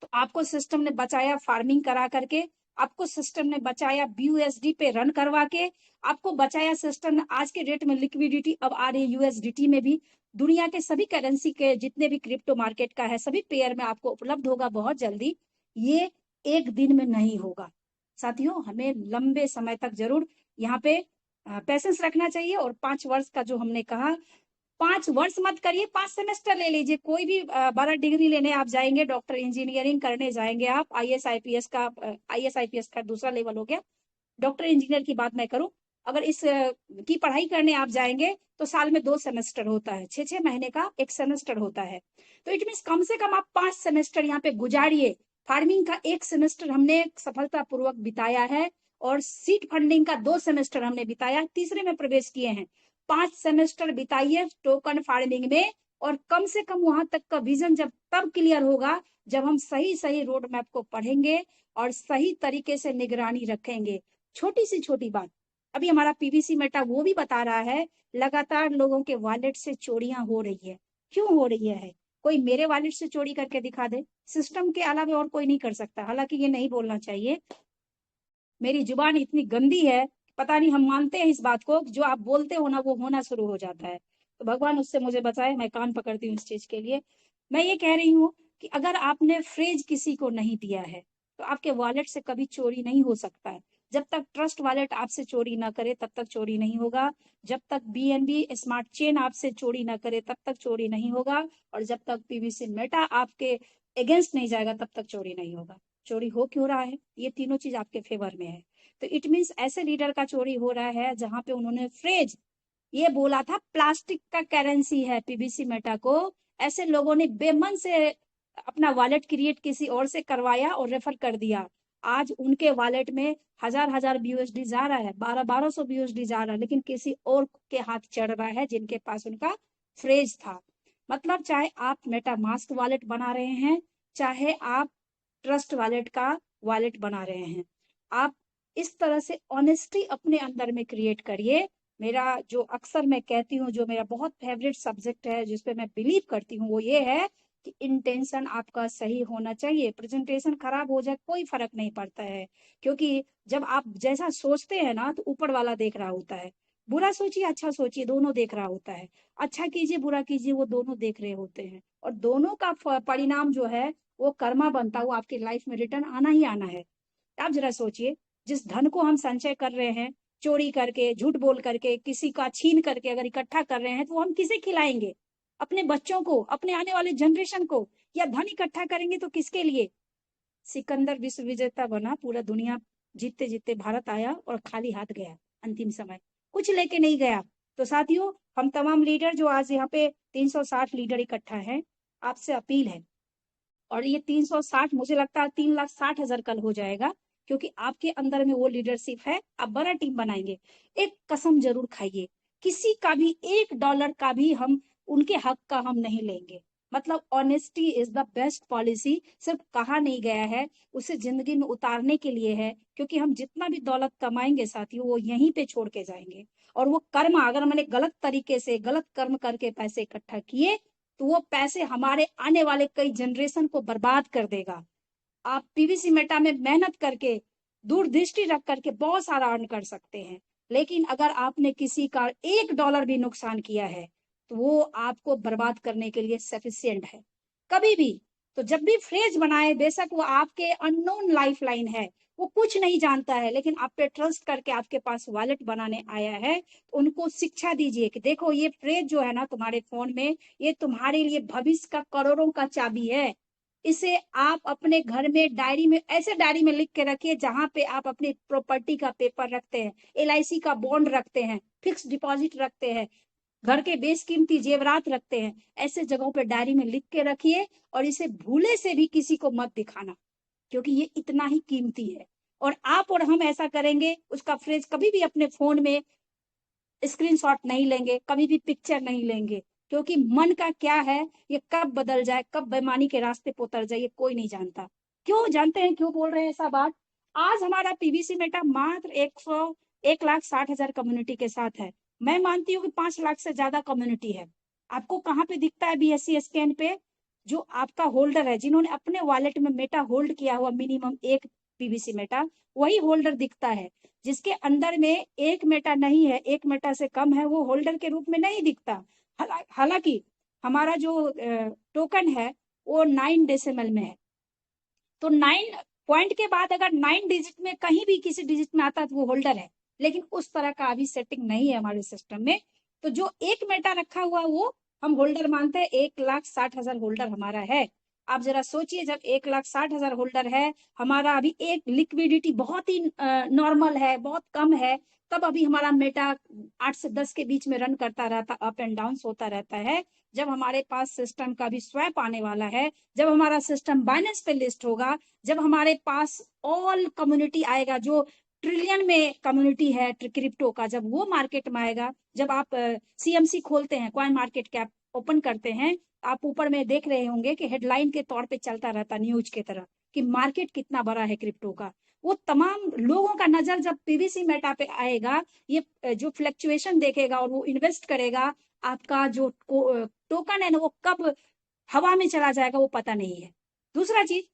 तो आपको सिस्टम ने बचाया फार्मिंग करा करके, आपको सिस्टम ने बचाया बीयूएसडी पे रन करवा के, आपको बचाया सिस्टम ने। आज के डेट में लिक्विडिटी अब आ रही है यूएसडीटी में भी। दुनिया के सभी करेंसी के जितने भी क्रिप्टो मार्केट का है सभी पेयर में आपको उपलब्ध होगा बहुत जल्दी। ये एक दिन में नहीं होगा साथियों, हमें लंबे समय तक जरूर यहाँ पे पैसेंस रखना चाहिए। और 5 वर्ष का जो हमने कहा, 5 वर्ष मत करिए, 5 सेमेस्टर ले लीजिए। कोई भी बड़ा डिग्री लेने आप जाएंगे, डॉक्टर इंजीनियरिंग करने जाएंगे आप, आईएएस आईपीएस का दूसरा लेवल हो गया, डॉक्टर इंजीनियर की बात मैं करूं, अगर इस की पढ़ाई करने आप जाएंगे तो साल में 2 सेमेस्टर होता है, 6-6 महीने का एक सेमेस्टर होता है। तो इट मीन कम से कम आप 5 सेमेस्टर यहाँ पे गुजारिए। फार्मिंग का 1 सेमेस्टर हमने सफलतापूर्वक बिताया है और सीट फंडिंग का 2 सेमेस्टर हमने बिताया, तीसरे में प्रवेश किए हैं। 5 सेमेस्टर बिताइए टोकन फार्मिंग में, और कम से कम वहां तक का विजन जब तब क्लियर होगा जब हम सही सही रोड मैप को पढ़ेंगे और सही तरीके से निगरानी रखेंगे। छोटी सी छोटी बात, अभी हमारा पीवीसी मेटा वो भी बता रहा है लगातार लोगों के वॉलेट से चोरियां हो रही है। क्यों हो रही है? कोई मेरे वॉलेट से चोरी करके दिखा दे, सिस्टम के अलावा और कोई नहीं कर सकता। हालांकि ये नहीं बोलना चाहिए, मेरी जुबान इतनी गंदी है, पता नहीं हम मानते हैं इस बात को, जो आप बोलते हो ना वो होना शुरू हो जाता है। तो भगवान उससे मुझे बचाए, मैं कान पकड़ती हूँ इस चीज के लिए। मैं ये कह रही हूँ कि अगर आपने फ्रेज किसी को नहीं दिया है तो आपके वॉलेट से कभी चोरी नहीं हो सकता है। जब तक ट्रस्ट वॉलेट आपसे चोरी ना करे तब तक चोरी नहीं होगा, जब तक बीएनबी स्मार्ट चेन आपसे चोरी ना करे तब तक चोरी नहीं होगा, और जब तक पीवीसी मेटा आपके अगेंस्ट नहीं जाएगा तब तक चोरी नहीं होगा। चोरी हो क्यों रहा है? ये तीनों चीज आपके फेवर में है। तो इट मीन्स ऐसे लीडर का चोरी हो रहा है जहां पे उन्होंने फ्रेज ये बोला था प्लास्टिक का करेंसी है पीवीसी मेटा को, ऐसे लोगों ने बेमन से अपना वॉलेट क्रिएट किसी और से करवाया और रेफर कर दिया। आज उनके वॉलेट में 1000 बीयूएसडी जा रहा है, 1200 बीयूएसडी जा रहा है, लेकिन किसी और के हाथ चढ़ रहा है जिनके पास उनका फ्रेज था। मतलब चाहे आप मेटा मास्क वॉलेट बना रहे हैं, चाहे आप ट्रस्ट वॉलेट का वॉलेट बना रहे हैं, आप इस तरह से ऑनेस्टी अपने अंदर में क्रिएट करिए। मेरा जो अक्सर मैं कहती हूँ, जो मेरा बहुत फेवरेट सब्जेक्ट है जिसपे मैं बिलीव करती हूँ, वो ये है कि इंटेंशन आपका सही होना चाहिए। प्रेजेंटेशन खराब हो जाए कोई फर्क नहीं पड़ता है, क्योंकि जब आप जैसा सोचते हैं ना तो ऊपर वाला देख रहा होता है। बुरा सोचिए अच्छा सोचिए, दोनों देख रहा होता है। अच्छा कीजिए बुरा कीजिए, वो दोनों देख रहे होते हैं, और दोनों का परिणाम जो है वो कर्मा बनता हुआ आपकी लाइफ में रिटर्न आना ही आना है। आप जरा सोचिए, जिस धन को हम संचय कर रहे हैं, चोरी करके, झूठ बोल करके, किसी का छीन करके अगर इकट्ठा कर रहे हैं, तो हम किसे खिलाएंगे? अपने बच्चों को, अपने आने वाले जनरेशन को? या धन इकट्ठा करेंगे तो किसके लिए? सिकंदर विश्व विजेता बना, पूरा दुनिया जीतते जीतते भारत आया और खाली हाथ गया, अंतिम समय कुछ लेके नहीं गया। तो साथियों, हम तमाम लीडर जो आज यहाँ पे 360 लीडर इकट्ठा है, आपसे अपील है, और ये 360 मुझे लगता है 3,60,000 कल हो जाएगा, क्योंकि आपके अंदर में वो लीडरशिप है। आप बड़ा टीम बनाएंगे, एक कसम जरूर खाइए, किसी का भी $1 का भी हम उनके हक का हम नहीं लेंगे। मतलब honesty is the best policy. सिर्फ कहा नहीं गया है, उसे जिंदगी में उतारने के लिए है, क्योंकि हम जितना भी दौलत कमाएंगे साथियों वो यहीं पे छोड़ के जाएंगे। और वो कर्म अगर मैंने गलत तरीके से गलत कर्म करके पैसे इकट्ठा किए तो वो पैसे हमारे आने वाले कई जनरेशन को बर्बाद कर देगा। आप पीवीसी मेटा में मेहनत करके दूरदृष्टि रख करके बहुत सारा अर्न कर सकते हैं, लेकिन अगर आपने किसी का $1 भी नुकसान किया है तो वो आपको बर्बाद करने के लिए सफिशिएंट है। कभी भी तो जब भी फ्रेज बनाए, बेशक वो आपके अननोन लाइफलाइन है, वो कुछ नहीं जानता है, लेकिन आप पे ट्रस्ट करके आपके पास वॉलेट बनाने आया है, तो उनको शिक्षा दीजिए कि देखो ये फ्रेज जो है ना तुम्हारे फोन में, ये तुम्हारे लिए भविष्य का करोड़ों का चाबी है। इसे आप अपने घर में डायरी में, ऐसे डायरी में लिख के रखिए जहां पे आप अपनी प्रॉपर्टी का पेपर रखते हैं, LIC का बॉन्ड रखते हैं, फिक्स डिपॉजिट रखते हैं, घर के बेशकीमती जेवरात रखते हैं, ऐसे जगहों पे डायरी में लिख के रखिए। और इसे भूले से भी किसी को मत दिखाना, क्योंकि ये इतना ही कीमती है। और आप और हम ऐसा करेंगे, उसका फ्रेज कभी भी अपने फोन में स्क्रीनशॉट नहीं लेंगे, कभी भी पिक्चर नहीं लेंगे, क्योंकि मन का क्या है ये कब बदल जाए, कब बेईमानी के रास्ते पे उतर जाए, ये कोई नहीं जानता। क्यों जानते हैं क्यों बोल रहे हैं ऐसा बात? आज हमारा पीवीसी मेटा मात्र 1,60,000 कम्युनिटी के साथ है। मैं मानती हूँ कि 5 लाख से ज्यादा कम्युनिटी है। आपको कहाँ पे दिखता है BSE स्कैन पे? जो आपका होल्डर है, जिन्होंने अपने वॉलेट में मेटा होल्ड किया हुआ मिनिमम एक पीवीसी मेटा, वही होल्डर दिखता है। जिसके अंदर में एक मेटा नहीं है, एक मेटा से कम है, वो होल्डर के रूप में नहीं दिखता। हालांकि हमारा जो टोकन है वो 9 डेसिमल में है, तो 9 पॉइंट के बाद अगर 9 डिजिट में कहीं भी किसी डिजिट में आता है तो वो होल्डर है, लेकिन उस तरह का अभी सेटिंग नहीं है हमारे सिस्टम में। तो जो एक मेटा रखा हुआ वो हम होल्डर मानते हैं। 1,60,000 होल्डर हमारा है। आप जरा सोचिए, जब 1,60,000 होल्डर है, हमारा अभी एक लिक्विडिटी बहुत ही नॉर्मल है, बहुत कम है, तब अभी हमारा मेटा 8 से 10 के बीच में रन करता रहता, अप एंड डाउन होता रहता है। जब हमारे पास सिस्टम का भी स्वैप आने वाला है, जब हमारा सिस्टम बाइनेंस पे लिस्ट होगा, जब हमारे पास ऑल कम्युनिटी आएगा, जो ट्रिलियन में कम्युनिटी है क्रिप्टो का, जब वो मार्केट में आएगा, जब आप CMC खोलते हैं, कॉइन मार्केट कैप ओपन करते हैं, आप ऊपर में देख रहे होंगे कि हेडलाइन के तौर पे चलता रहता न्यूज के तरह कि मार्केट कितना बड़ा है क्रिप्टो का। वो तमाम लोगों का नजर जब पीवीसी मेटा पे आएगा, ये जो फ्लक्चुएशन देखेगा और वो इन्वेस्ट करेगा, आपका जो टोकन है ना वो कब हवा में चला जाएगा वो पता नहीं है। दूसरा चीज,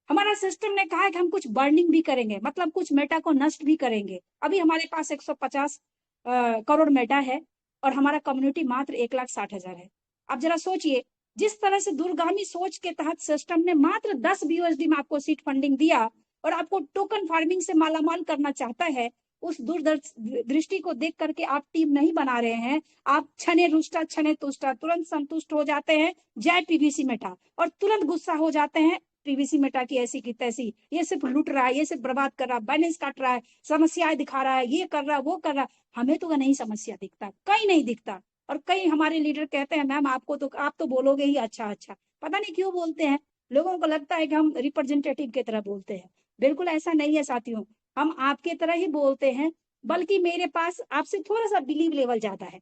हमारा सिस्टम ने कहा है कि हम कुछ बर्निंग भी करेंगे, मतलब कुछ मेटा को नष्ट भी करेंगे। अभी हमारे पास 150 करोड़ मेटा है और हमारा कम्युनिटी मात्र 1,60,000 है। अब जरा सोचिए, जिस तरह से दूरगामी सोच के तहत सिस्टम ने मात्र 10 BUSD में आपको सीड फंडिंग दिया और आपको टोकन फार्मिंग से मालामाल करना चाहता है, उस दूरदृष्टि को देख करके आप टीम नहीं बना रहे हैं। आप छने रुष्टा छने तुष्टा, तुरंत संतुष्ट हो जाते हैं जय पीवीसी मेटा, और तुरंत गुस्सा हो जाते हैं पीवीसी मेटा की ऐसी की तैसी, ये सिर्फ लूट रहा है, ये सिर्फ बर्बाद कर रहा है, बैलेंस काट रहा है, समस्याएं दिखा रहा है, ये कर रहा है, वो कर रहा है। हमें तो नहीं समस्या दिखता, कहीं नहीं दिखता। और कई हमारे लीडर कहते हैं मैम आपको तो, आप तो बोलोगे ही अच्छा अच्छा। पता नहीं क्यों बोलते हैं, लोगों को लगता है कि हम रिप्रेजेंटेटिव की तरह बोलते हैं। बिल्कुल ऐसा नहीं है साथियों, हम आपके तरह ही बोलते हैं, बल्कि मेरे पास आपसे थोड़ा सा बिलीव लेवल ज्यादा है,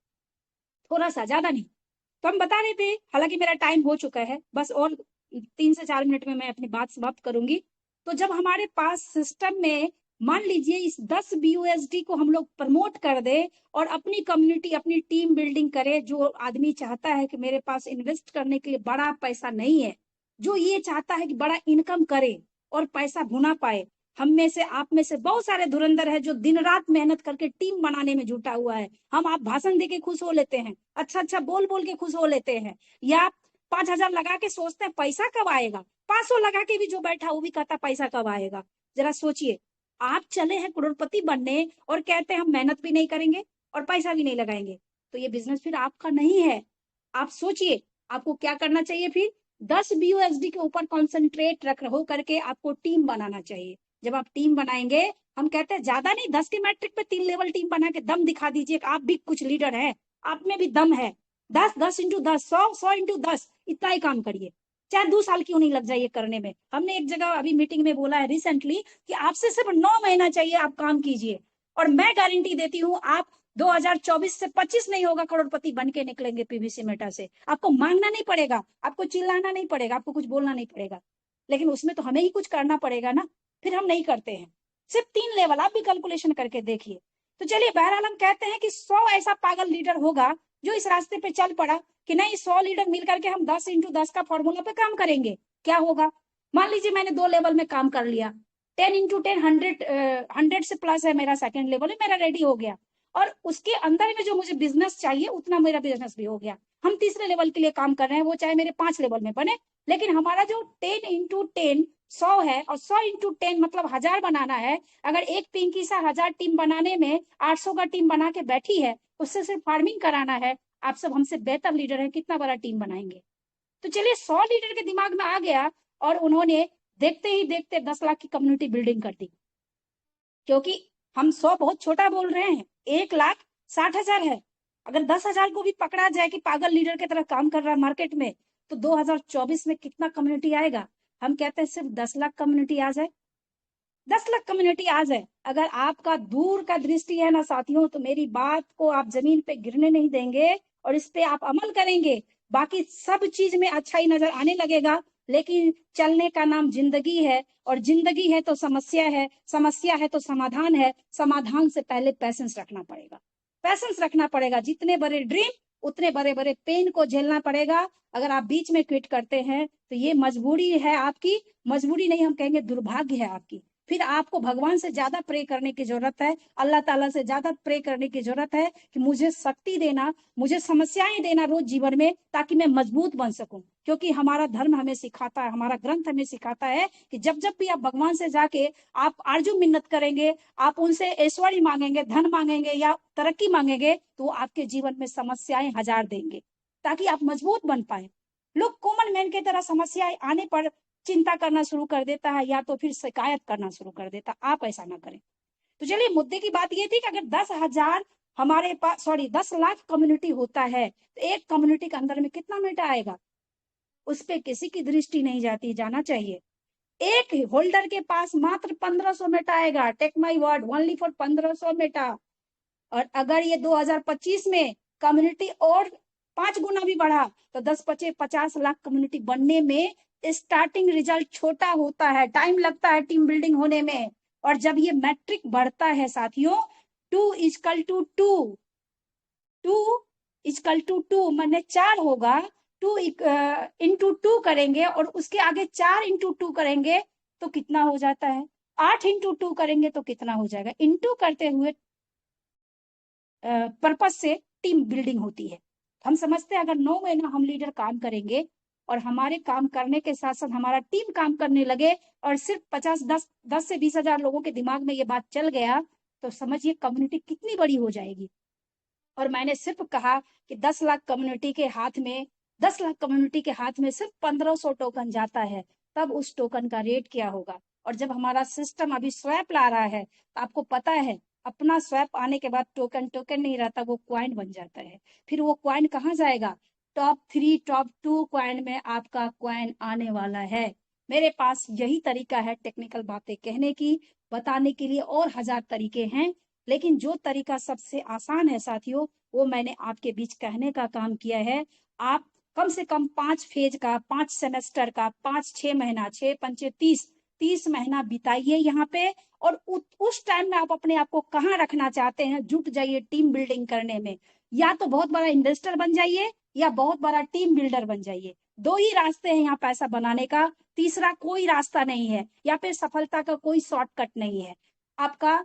थोड़ा सा, ज्यादा नहीं। तो हम बता रहे थे, हालांकि मेरा टाइम हो चुका है, बस और 3 से 4 मिनट में मैं अपनी बात समाप्त करूंगी। तो जब हमारे पास सिस्टम में मान लीजिए इस 10 BUSD को हम लोग प्रमोट कर दे और अपनी कम्युनिटी, अपनी टीम बिल्डिंग करे, जो आदमी चाहता है कि मेरे पास इन्वेस्ट करने के लिए बड़ा पैसा नहीं है, जो ये चाहता है कि बड़ा इनकम करे और पैसा भुना पाए, हम में से, आप में से बहुत सारे धुरंधर है जो दिन रात मेहनत करके टीम बनाने में जुटा हुआ है। हम आप भाषण दे के खुश हो लेते हैं, अच्छा अच्छा बोल बोल के खुश हो लेते हैं, या 5,000 लगा के सोचते हैं पैसा कब आएगा, 500 लगा के भी जो बैठा वो भी कहता पैसा कब आएगा। जरा सोचिए, आप चले हैं करोड़पति बनने और कहते हैं हम मेहनत भी नहीं करेंगे और पैसा भी नहीं लगाएंगे, तो ये बिजनेस फिर आपका नहीं है। आप सोचिए आपको क्या करना चाहिए फिर? 10 BUSD के ऊपर कॉन्सेंट्रेट रख हो करके आपको टीम बनाना चाहिए। जब आप टीम बनाएंगे, हम कहते हैं ज्यादा नहीं, 10 के मैट्रिक पे 3 लेवल टीम बना के दम दिखा दीजिए कि आप भी कुछ लीडर हैं, आप में भी दम है। 10 इंटू 10, 100 इंटू 10, इतना ही काम करिए, चाहे 2 साल क्यों नहीं लग जाइए करने में। हमने एक जगह अभी मीटिंग में बोला है रिसेंटली कि आपसे सिर्फ 9 महीना चाहिए, आप काम कीजिए और मैं गारंटी देती हूँ आप 2024 से 25 नहीं होगा, करोड़पति बन के निकलेंगे पीवीसी मेटा से। आपको मांगना नहीं पड़ेगा, आपको चिल्लाना नहीं पड़ेगा, आपको कुछ बोलना नहीं पड़ेगा, लेकिन उसमें तो हमें ही कुछ करना पड़ेगा ना। फिर हम नहीं करते हैं। सिर्फ 3 लेवल, आप भी कैलकुलेशन करके देखिए। तो चलिए, बहरहाल हम कहते हैं कि 100 ऐसा पागल लीडर होगा जो इस रास्ते पे चल पड़ा कि नहीं, 100 लीडर मिलकर के हम 10x10 का फॉर्मूला पे काम करेंगे। क्या होगा? मान लीजिए मैंने 2 लेवल में काम कर लिया, 10x10 100 से प्लस है मेरा सेकंड लेवल है, मेरा रेडी हो गया, और उसके अंदर में जो मुझे बिजनेस चाहिए उतना मेरा बिजनेस भी हो गया। हम तीसरे लेवल के लिए काम कर रहे हैं, वो चाहे मेरे 5 लेवल में बने, लेकिन हमारा जो 10x10 100 है, और 100x10 मतलब 1000 बनाना है। अगर एक पिंकी सा 1000 टीम बनाने में 800 का टीम बना के बैठी है, उससे सिर्फ फार्मिंग कराना है। आप सब हमसे बेहतर लीडर है, कितना बड़ा टीम बनाएंगे। तो चलिए, 100 लीडर के दिमाग में आ गया, और उन्होंने देखते ही देखते 10 लाख की कम्युनिटी बिल्डिंग कर दी। क्योंकि हम 100 बहुत छोटा बोल रहे हैं, 1,60,000 है। अगर 10,000 को भी पकड़ा जाए कि पागल लीडर की तरह काम कर रहा है मार्केट में, तो 2024 में कितना कम्युनिटी आएगा? हम कहते हैं सिर्फ 10 लाख कम्युनिटी आ जाए, 10 लाख कम्युनिटी आ जाए। अगर आपका दूर का दृष्टि है ना साथियों, तो मेरी बात को आप जमीन पे गिरने नहीं देंगे और इस पे आप अमल करेंगे। बाकी सब चीज में अच्छा ही नजर आने लगेगा, लेकिन चलने का नाम जिंदगी है, और जिंदगी है तो समस्या है, समस्या है तो समाधान है। समाधान से पहले पैसेंस रखना पड़ेगा, पैसेंस रखना पड़ेगा। जितने बड़े ड्रीम उतने बड़े बड़े पेन को झेलना पड़ेगा। अगर आप बीच में क्विट करते हैं तो ये मजबूरी है आपकी, मजबूरी नहीं, हम कहेंगे दुर्भाग्य है आपकी। फिर आपको भगवान से ज्यादा प्रे करने की जरूरत है, अल्लाह ताला से ज्यादा प्रे करने की जरूरत है कि मुझे शक्ति देना, मुझे समस्याएं देना रोज जीवन में, ताकि मैं मजबूत बन सकूं। क्योंकि हमारा धर्म हमें सिखाता है, हमारा ग्रंथ हमें सिखाता है कि जब जब भी आप भगवान से जाके आप आरजू मिन्नत करेंगे, आप उनसे ऐश्वर्य मांगेंगे, धन मांगेंगे या तरक्की मांगेंगे, तो आपके जीवन में समस्याएं 1000 देंगे, ताकि आप मजबूत बन पाए। लोग कॉमन मैन की तरह समस्याएं आने पर चिंता करना शुरू कर देता है, या तो फिर शिकायत करना शुरू कर देता। आप ऐसा ना करें। तो चलिए, मुद्दे की बात ये थी कि अगर 10,000 हमारे पास 10 लाख कम्युनिटी होता है, तो एक कम्युनिटी के अंदर में कितना मेटा आएगा? उस पे किसी की दृष्टि नहीं जाती, जाना चाहिए। एक होल्डर के पास मात्र 1500 मेटा आएगा। Take my word, only for 1500 meta. और अगर ये 2025 में कम्युनिटी और 5 गुना भी बढ़ा, तो 10-50 लाख कम्युनिटी बनने में स्टार्टिंग रिजल्ट छोटा होता है, टाइम लगता है टीम बिल्डिंग होने में। और जब ये मैट्रिक बढ़ता है साथियों, 2:2, 2:2 मैंने 4 होगा, 2 × 2 करेंगे और उसके आगे 4 × 2 करेंगे तो कितना हो जाता है? 8 × 2 करेंगे तो कितना हो जाएगा? इंटू करते हुए पर्पस से टीम बिल्डिंग होती है। हम समझते हैं अगर 9 महीना हम लीडर काम करेंगे और हमारे काम करने के साथ साथ हमारा टीम काम करने लगे, और सिर्फ 10 से 20,000 लोगों के दिमाग में ये बात चल गया, तो समझिए कम्युनिटी कितनी बड़ी हो जाएगी। और मैंने सिर्फ कहा कि 10 लाख कम्युनिटी के हाथ में, 10 लाख कम्युनिटी के हाथ में सिर्फ 1500 टोकन जाता है, तब उस टोकन का रेट क्या होगा? और जब हमारा सिस्टम अभी स्वैप ला रहा है, तो आपको पता है अपना स्वैप आने के बाद टोकन नहीं रहता, वो क्वाइन बन जाता है। फिर वो क्वाइन कहाँ जाएगा? टॉप 3 टॉप 2 क्वाइन में आपका क्वाइन आने वाला है। मेरे पास यही तरीका है टेक्निकल बातें कहने की, बताने के लिए, और 1000 तरीके हैं, लेकिन जो तरीका सबसे आसान है साथियों, वो मैंने आपके बीच कहने का काम किया है। आप कम से कम 5 फेज का, 5 सेमेस्टर का, 5-6 महीना, 6×5 30 महीना बिताइए यहाँ पे। और उस टाइम में आप अपने आप को कहाँ रखना चाहते हैं, जुट जाइए टीम बिल्डिंग करने में। या तो बहुत बड़ा इन्वेस्टर बन जाइए, या बहुत बड़ा टीम बिल्डर बन जाइए। 2 ही रास्ते हैं यहाँ पैसा बनाने का, तीसरा कोई रास्ता नहीं है। या फिर सफलता का कोई शॉर्टकट नहीं है। आपका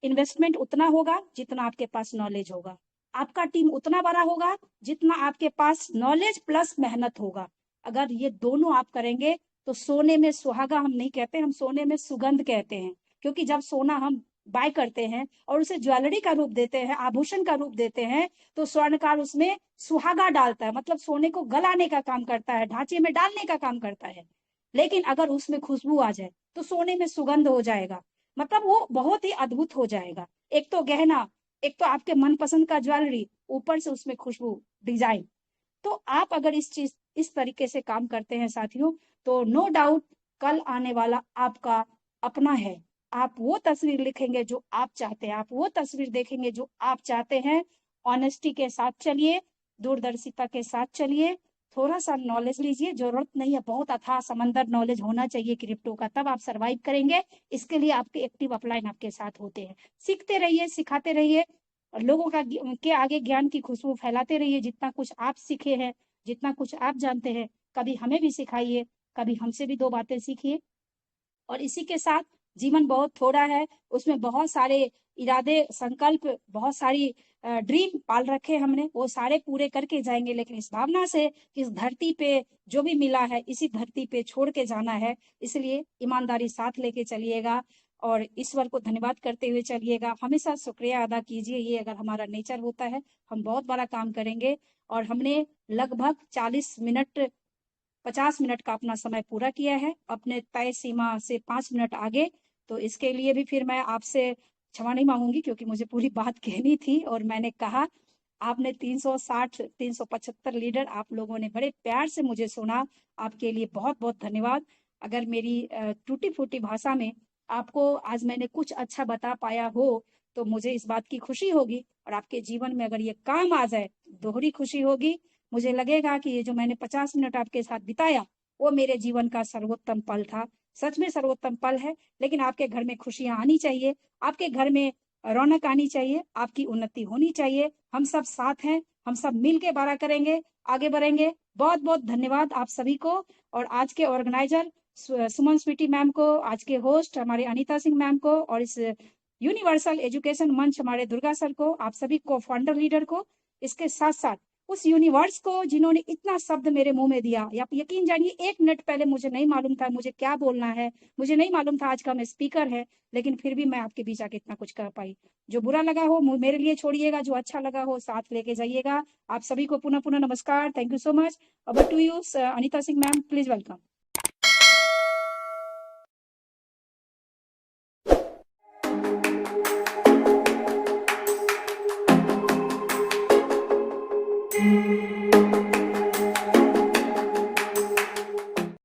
इन्वेस्टमेंट उतना होगा जितना आपके पास नॉलेज होगा, आपका टीम उतना बड़ा होगा जितना आपके पास नॉलेज प्लस मेहनत होगा। अगर ये दोनों आप करेंगे तो सोने में सुहागा हम नहीं कहते, हम सोने में सुगंध कहते हैं। क्योंकि जब सोना हम बाय करते हैं और उसे ज्वेलरी का रूप देते हैं, आभूषण का रूप देते हैं, तो स्वर्णकार उसमें सुहागा डालता है, मतलब सोने को गलाने का काम करता है, ढांचे में डालने का काम करता है। लेकिन अगर उसमें खुशबू आ जाए तो सोने में सुगंध हो जाएगा, मतलब वो बहुत ही अद्भुत हो जाएगा। एक तो गहना, एक तो आपके मनपसंद का ज्वेलरी, ऊपर से उसमें खुशबू, डिजाइन। तो आप अगर इस तरीके से काम करते हैं साथियों, तो नो डाउट कल आने वाला आपका अपना है, आप वो तस्वीर लिखेंगे जो आप चाहते हैं, आप वो तस्वीर देखेंगे जो आप चाहते हैं। ऑनेस्टी के साथ चलिए, दूरदर्शिता के साथ चलिए, थोड़ा सा नॉलेज लीजिए, जरूरत नहीं है बहुत अथाह समंदर नॉलेज होना चाहिए क्रिप्टो का, तब आप सरवाइव करेंगे। इसके लिए आपके एक्टिव अपलाइन आपके साथ होते हैं। सीखते रहिए, सिखाते रहिए, और लोगों के आगे ज्ञान की खुशबू फैलाते रहिए। जितना कुछ आप सीखे हैं, जितना कुछ आप जानते हैं, कभी हमें भी सिखाइए, कभी हमसे भी 2 बातें सीखिए। और इसी के साथ जीवन बहुत थोड़ा है, उसमें बहुत सारे इरादे, संकल्प, बहुत सारी ड्रीम पाल रखे हमने, वो सारे पूरे करके जाएंगे। लेकिन इस भावना से इस धरती पे जो भी मिला है, इसी धरती पे छोड़ के जाना है। इसलिए ईमानदारी साथ लेके चलिएगा और ईश्वर को धन्यवाद करते हुए चलिएगा। हमेशा शुक्रिया अदा कीजिए, ये अगर हमारा नेचर होता है हम बहुत बड़ा काम करेंगे। और हमने लगभग 40 मिनट 50 मिनट का अपना समय पूरा किया है, अपने तय सीमा से 5 मिनट आगे। तो इसके लिए भी फिर मैं आपसे क्षमा नहीं मांगूंगी, क्योंकि मुझे पूरी बात कहनी थी और मैंने कहा। आपने 360 375 लीडर आप लोगों ने बड़े प्यार से मुझे सुना, आपके लिए बहुत बहुत धन्यवाद। अगर मेरी टूटी फूटी भाषा में आपको आज मैंने कुछ अच्छा बता पाया हो तो मुझे इस बात की खुशी होगी, और आपके जीवन में अगर ये काम आ जाए दोहरी खुशी होगी। मुझे लगेगा कि ये जो मैंने 50 मिनट आपके साथ बिताया वो मेरे जीवन का सर्वोत्तम पल था। सच में सर्वोत्तम पल है। लेकिन आपके घर में खुशियां आनी चाहिए, आपके घर में रौनक आनी चाहिए, आपकी उन्नति होनी चाहिए। हम सब साथ हैं, हम सब मिल के बड़ा करेंगे, आगे बढ़ेंगे। बहुत बहुत धन्यवाद आप सभी को। और आज के ऑर्गेनाइजर सुमन स्वीटी मैम को, आज के होस्ट हमारे अनीता सिंह मैम को, और इस यूनिवर्सल एजुकेशन मंच हमारे दुर्गा सर को, आप सभी को फाउंडर लीडर को, इसके साथ साथ उस यूनिवर्स को जिन्होंने इतना शब्द मेरे मुंह में दिया। या यकीन जानिए 1 मिनट पहले मुझे नहीं मालूम था मुझे क्या बोलना है, मुझे नहीं मालूम था आज का मैं स्पीकर है, लेकिन फिर भी मैं आपके बीच आके इतना कुछ कर पाई। जो बुरा लगा हो मेरे लिए छोड़िएगा, जो अच्छा लगा हो साथ लेके जाइएगा। आप सभी को पुनः पुनः नमस्कार, thank you so much. Over to you Anita Singh ma'am, please welcome.